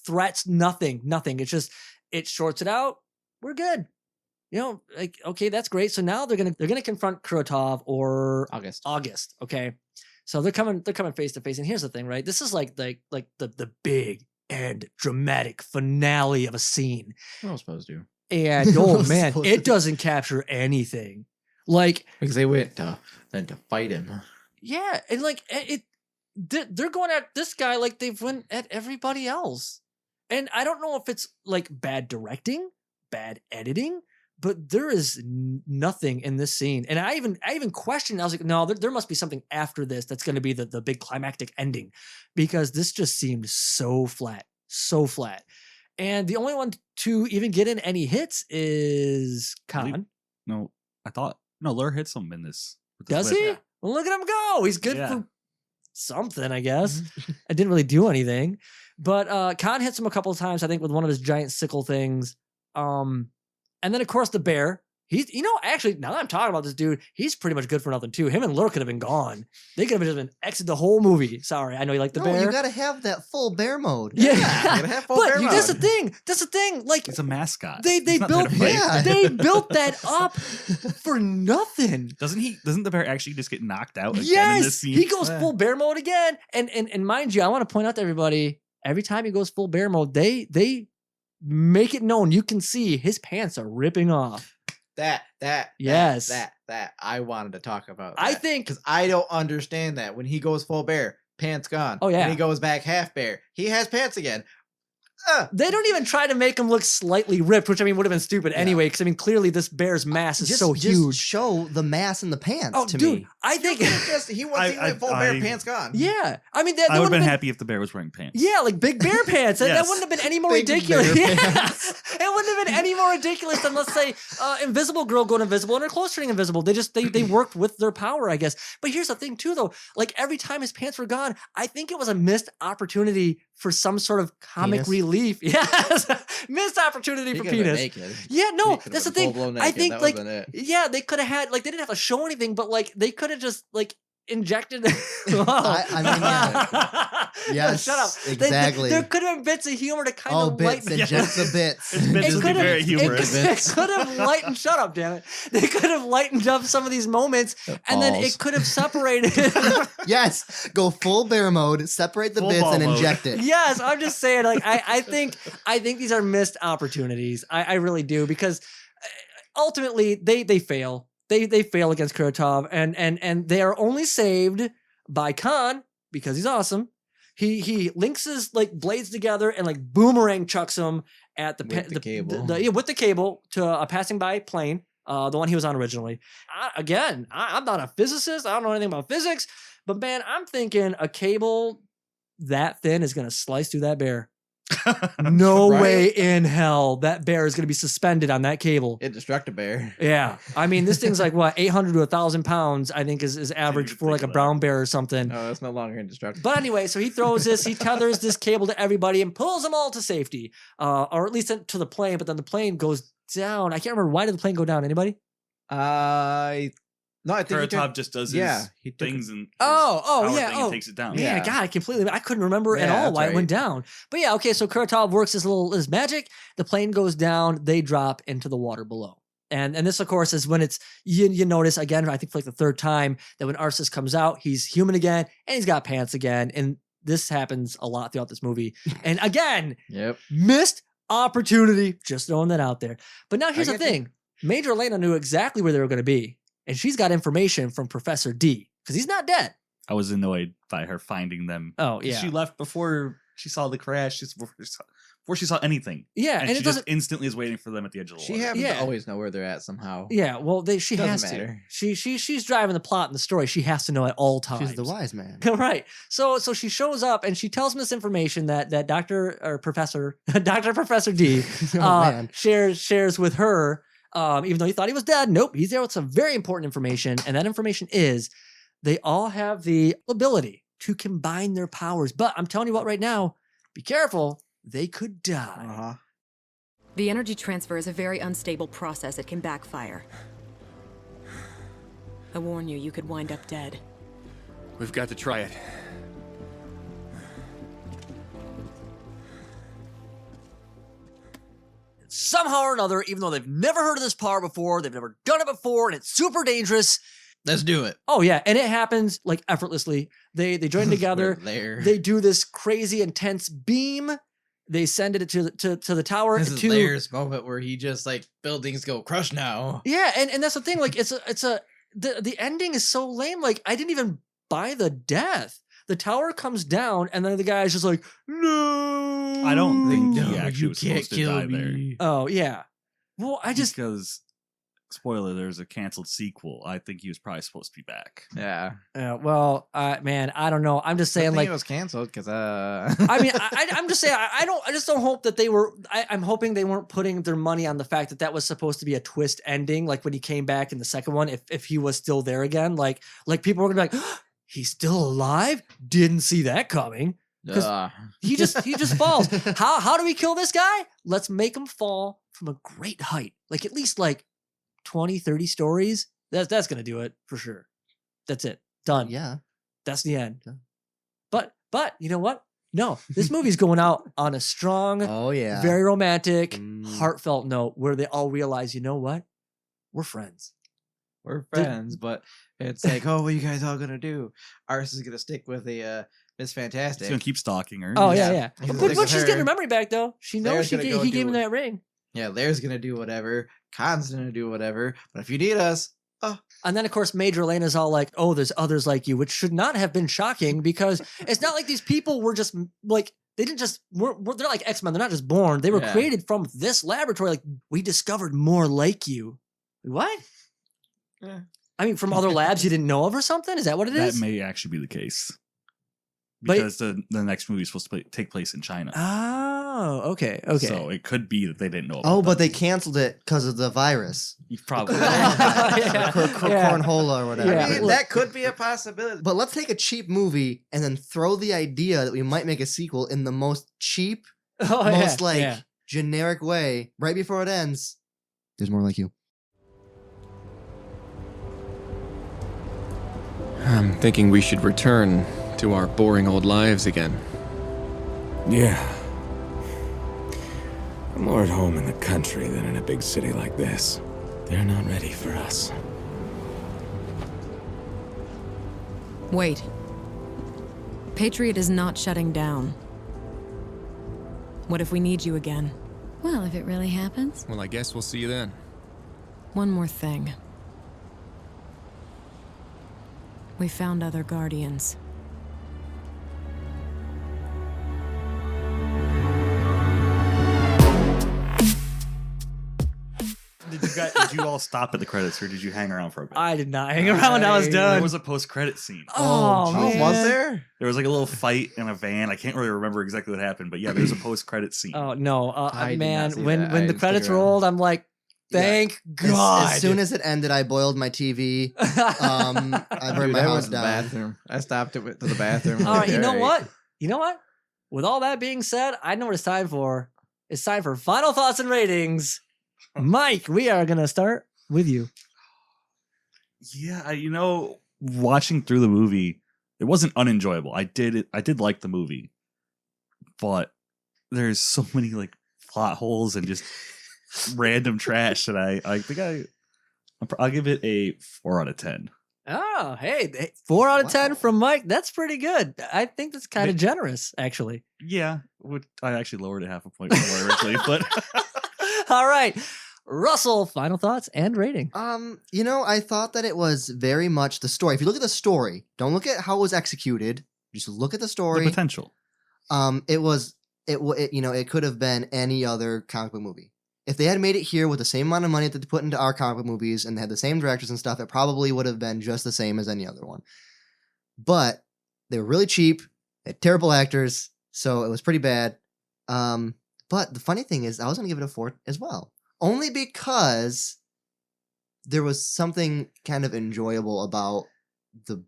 threats. Nothing. It's just it shorts it out. We're good. Like okay, that's great. So now they're gonna confront Kuratov or August. Okay, so they're coming face to face. And here's the thing, right? This is like the big and dramatic finale of a scene. We're not supposed to. And oh man, it doesn't capture anything. Like Because they went to fight him. yeah, and like they're going at this guy like they've went at everybody else. And I don't know if it's like bad directing, bad editing, but there is nothing in this scene. And I even questioned. I was like, no, there must be something after this that's going to be the big climactic ending, because this just seemed so flat. And the only one to even get in any hits is Khan. No, Lur hits him in this. with the Does whip. he? Well, look at him go. He's good Yeah. for something, I guess. I didn't really do anything. But Khan hits him a couple of times, I think, with one of his giant sickle things. And then, of course, the bear He's, actually, now that I'm talking about this dude, he's pretty much good for nothing too. Him and Lure could have been gone. They could have just been exited the whole movie. Sorry, I know you like the bear. You gotta have that full bear mode. Yeah, you gotta have full bear mode. That's the thing. That's the thing. Like, He's a mascot. They He's not there built to fight. they built that up for nothing. Doesn't the bear actually just get knocked out again in Yes, this scene? he goes full bear mode again. And mind you, I want to point out to everybody, every time he goes full bear mode, they make it known. You can see his pants are ripping off. That I wanted to talk about. I think because I don't understand that when he goes full bear, pants gone. Oh, yeah. When he goes back half bear, he has pants again. They don't even try to make him look slightly ripped, which I mean would have been stupid anyway. Because I mean, clearly this bear's mass is so huge. Show the mass in the pants. Oh, to dude, me. I think he went full bear, pants gone. Yeah, I mean, I would have been happy if the bear was wearing pants. Yeah, like big bear pants. That Yes. wouldn't have been any more Big ridiculous. bear Yeah. pants. It wouldn't have been any more ridiculous than, let's say, Invisible Girl going invisible and her clothes turning invisible. They worked with their power, I guess. But here's the thing too, though. Like every time his pants were gone, I think it was a missed opportunity for some sort of comic Penis? relief. Yes, missed opportunity He for could have been penis. naked. Yeah, no, He could have that's the been thing. full-blown I naked. think That like, wasn't it. yeah, they could have had like they didn't have to show anything, but like they could have just like injected. I mean, yeah. Yes, shut up. exactly. There could have been bits of humor to kind Oh, of bits, lighten. inject the bits. It's meant to be could've- very humorous. It could have lightened. Shut up, damn it! They could have lightened up some of these moments, and then it could have separated. Yes, go full bear mode, separate the Full bits, ball and mode. inject it. Yes, I'm just saying. Like, I think these are missed opportunities. I really do, because ultimately they fail. They fail against Kuratov, and they are only saved by Khan because he's awesome. He links his like blades together and like boomerang chucks them at With the cable. with the cable to a passing by plane, the one he was on originally. I'm not a physicist. I don't know anything about physics, but man, I'm thinking a cable that thin is going to slice through that bear. No Right? way in hell that bear is going to be suspended on that cable. Indestructible bear. Yeah, I mean, this thing's like what 800 to 1,000 pounds. I think is average even for like think a of brown bear or something. No, that's no longer indestructible. But anyway, so he throws this, he tethers this cable to everybody and pulls them all to safety, or at least to the plane. But then the plane goes down. I can't remember, why did the plane go down? Anybody? No, I think Kuratov just does his he took things it. and Oh, his yeah. power thing Oh, and takes it down. Yeah, Yeah. God, I couldn't remember at Yeah, all that's why it right. went down. But yeah, okay, so Kuratov works his magic. The plane goes down. They drop into the water below. And this, of course, is when it's, you notice again, I think for like the third time, that when Arsis comes out, he's human again and he's got pants again. And this happens a lot throughout this movie. And again, Yep. missed opportunity. Just throwing that out there. But now here's the get you. thing. Major Elena knew exactly where they were going to be. And she's got information from Professor D, because he's not dead. I was annoyed by her finding them. Oh, yeah. She left before she saw the crash, before she saw anything. Yeah, and and she it just doesn't. instantly is waiting for them at the edge of the She water. happens Yeah. to always know where they're at somehow. Yeah, well, she Doesn't has matter. to. She's driving the plot and the story. She has to know at all times. She's the wise man. Right. So she shows up and she tells him this information that Dr. or Professor D Oh, man. shares with her. Even though he thought he was dead, nope, he's there with some very important information, and that information is they all have the ability to combine their powers. But I'm telling you what, right now, be careful, they could die. The energy transfer is a very unstable process. It can backfire. I warn you, you could wind up dead. We've got to try it. Somehow or another, even though they've never heard of this power before, they've never done it before, and it's super dangerous. Let's do it. Oh yeah, and it happens like effortlessly. They join together. There. They do this crazy intense beam. They send it to the tower. This is Lair's moment where he just like buildings go crush now. Yeah, and that's the thing. Like the ending is so lame. Like I didn't even buy the death. The tower comes down, and then the guy's just like, no. I don't think No, he actually you was can't supposed to kill die there. me. Oh yeah. Well, I just Because, spoiler, there's a canceled sequel. I think he was probably supposed to be back. Yeah. well, man, I don't know. I'm just saying, like, it was canceled because I mean, I'm just saying, I just don't hope that they were. I'm hoping they weren't putting their money on the fact that was supposed to be a twist ending, like when he came back in the second one. If he was still there again, like people were gonna be like, he's still alive. Didn't see that coming. Because he just falls. How do we kill this guy? Let's make him fall from a great height, like at least like 20, 30 stories, that's going to do it for sure. That's it. Done. Yeah. That's the end. But you know what? No, this movie's going out on a strong, Oh yeah. very romantic, Mm. heartfelt note where they all realize, you know what? We're friends. We're friends, but it's like, oh, what are you guys all gonna do? Ours is gonna stick with the Miss Fantastic. He's gonna keep stalking her. Oh yeah. He's gonna But stick with she's getting her. her memory back though. She knows Claire's gonna go he do gave him it. that ring. Yeah, Lair's gonna do whatever. Khan's gonna do whatever. But if you need us, And then, of course, Major Elena's all like, oh, there's others like you, which should not have been shocking because it's not like these people were just like, they didn't just, they're like X-Men. They're not just born. They were Yeah. created from this laboratory. Like, we discovered more like you. What? Yeah. I mean, from other labs you didn't know of or something? Is that what it That is? may actually be the case. But- Because the next movie is supposed to take place in China. Oh, okay. Okay. So it could be that they didn't know about Oh, but they canceled it because of the virus. You probably Yeah. Cornhola or whatever. Yeah. I mean, that could be a possibility. But let's take a cheap movie and then throw the idea that we might make a sequel in the most cheap, Oh, most yeah, like yeah. generic way. Right before it ends, there's more like you. I'm thinking we should return to our boring old lives again. Yeah. I'm more at home in the country than in a big city like this. They're not ready for us. Wait. Patriot is not shutting down. What if we need you again? Well, if it really happens. Well, I guess we'll see you then. One more thing. We found other Guardians. Did you all stop at the credits or did you hang around for a bit? I did not hang around. I was done. There was a post-credit scene. Oh, Oh, man. was there? There was like a little fight in a van. I can't really remember exactly what happened, but yeah, there's a post-credit scene. Oh, no. I did Man, not see when that. when I the didn't credits stick around. rolled, I'm like, thank God. As soon as it ended, I boiled my TV. I burned Dude, my I went house to the down. bathroom. I stopped it to the bathroom. All right, you know All what? You know what? With all that being said, I know what it's time for. It's time for final thoughts and ratings. Mike, we are gonna start with you. Yeah, watching through the movie, it wasn't unenjoyable. I did like the movie, but there's so many like plot holes and just random trash that I think I'll give it a 4 out of 10. Oh, hey, 4 out of 10 from Mike. That's pretty good. I think that's kind of generous, actually. Yeah, I actually lowered it half a point from where originally, but All right, Russell, final thoughts and rating. I thought that it was very much the story. If you look at the story, don't look at how it was executed. Just look at the the story. potential. It could have been any other comic book movie. If they had made it here with the same amount of money that they put into our comic book movies and they had the same directors and stuff, it probably would have been just the same as any other one. But they were really cheap, they had terrible actors, so it was pretty bad. But the funny thing is, I was going to give it a 4 as well. Only because there was something kind of enjoyable about the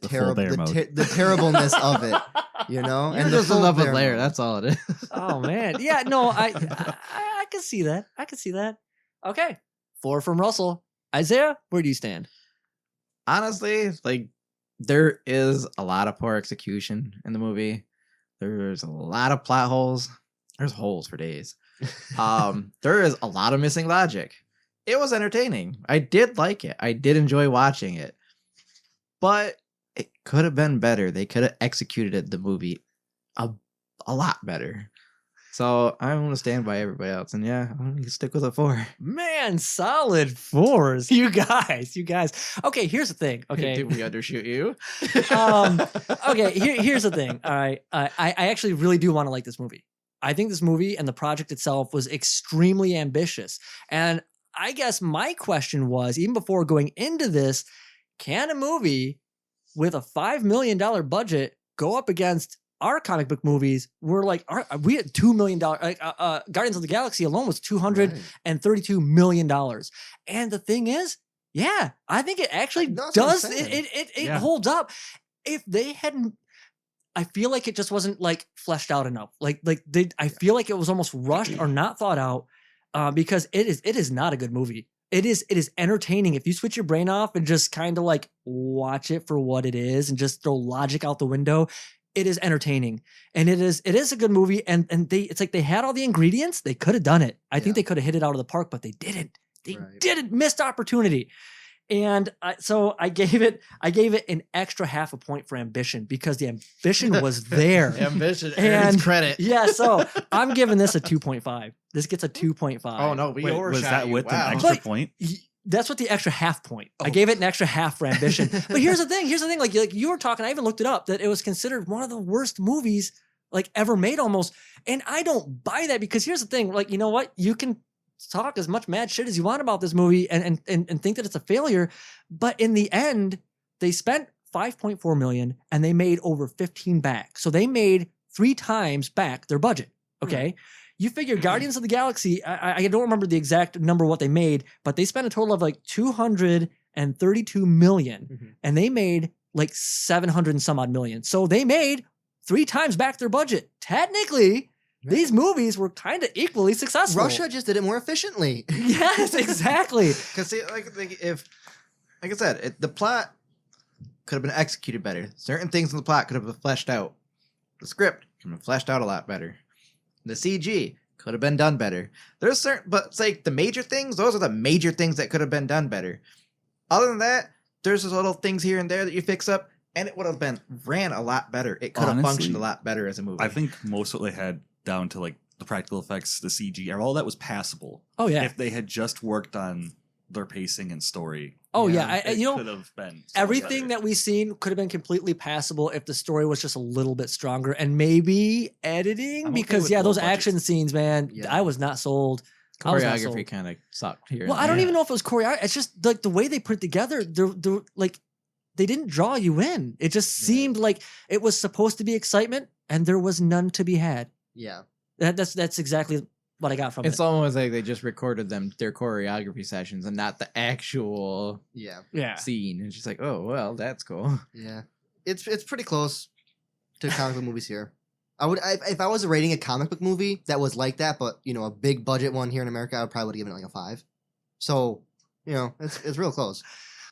full bear mode. the terribleness of it, And just in love with Lair. That's all it is. Oh man, yeah, no, I can see that. I can see that. Okay, 4 from Russell. Isaiah, where do you stand? Honestly, like there is a lot of poor execution in the movie. There's a lot of plot holes. There's holes for days. There is a lot of missing logic. It was entertaining. I did like it. I did enjoy watching it. But it could have been better. They could have executed the movie a lot better. So I'm going to stand by everybody else. And yeah, I'm going to stick with a 4. Man, solid 4s. You guys. Okay, here's the thing. Okay. Did we undershoot you? Okay, here's the thing. All right. I actually really do want to like this movie. I think this movie and the project itself was extremely ambitious. And I guess my question was, even before going into this, can a movie with a $5 million budget go up against our comic book movies? We had $2 million. Guardians of the Galaxy alone was $232 million. And the thing is, yeah, I think it actually does. It holds up. If they hadn't, I feel like it just wasn't like fleshed out enough. I feel like it was almost rushed or not thought out, because it is not a good movie. it is entertaining. If you switch your brain off and just kind of like watch it for what it is and just throw logic out the window, it is entertaining. And it is a good movie. And it's like they had all the ingredients. They could have done it. I think they could have hit it out of the park, but they didn't. They didn't. Missed opportunity. And so I gave it an extra half a point for ambition because the ambition was there. Ambition and earns credit. Yeah, so I'm giving this a 2.5. This gets a 2.5. Oh no, we overshot was that you. with Wow. an extra point? That's what the extra half point. I gave it an extra half for ambition. But here's the thing. Like you were talking, I even looked it up, that it was considered one of the worst movies like ever made almost. And I don't buy that because here's the thing. Like, you know what? You can talk as much mad shit as you want about this movie and think that it's a failure. But in the end, they spent $5.4 million and they made over 15 back. So they made 3 times back their budget. Okay. You figure Guardians of the Galaxy, I don't remember the exact number what they made, but they spent a total of like $232 million and they made like 700 and some odd million. So they made 3 times back their budget. Technically, these movies were kind of equally successful. Russia just did it more efficiently. Yes, exactly. Because like I said, the plot could have been executed better. Certain things in the plot could have been fleshed out. The script could have been fleshed out a lot better. The CG could have been done better. There's certain, but it's like the major things. Those are the major things that could have been done better. Other than that, there's those little things here and there that you fix up, and it would have been ran a lot better. It could have functioned a lot better as a movie. I think most of what they had down to like the practical effects, the CG, all that was passable. Oh yeah. If they had just worked on their pacing and story. Oh yeah, it could have been so everything better. that we've seen could have been completely passable if the story was just a little bit stronger and maybe editing because those action scenes, man, I was not sold. Choreography kind of sucked here. Well, I don't even know if it was choreography. It's just like the way they put it together. They're like they didn't draw you in. It just seemed like it was supposed to be excitement and there was none to be had. Yeah, that's exactly what I got from it. It's almost like they just recorded their choreography sessions and not the actual scene. It's just like, oh well, that's cool. Yeah, it's pretty close to comic book movies here. If I was rating a comic book movie that was like that, but a big budget one here in America, I would probably give it like a 5. So it's real close.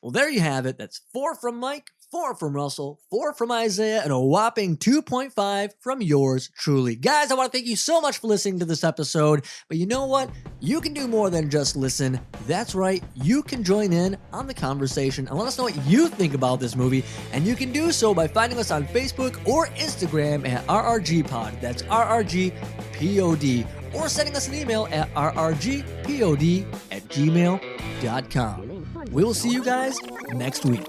Well, there you have it. That's 4 from Mike, 4 from Russell, 4 from Isaiah, and a whopping 2.5 from yours truly. Guys, I want to thank you so much for listening to this episode. But you know what? You can do more than just listen. That's right. You can join in on the conversation and let us know what you think about this movie. And you can do so by finding us on Facebook or Instagram at RRGPod. That's RRGPOD. Or sending us an email at rrgpod@gmail.com. We will see you guys next week.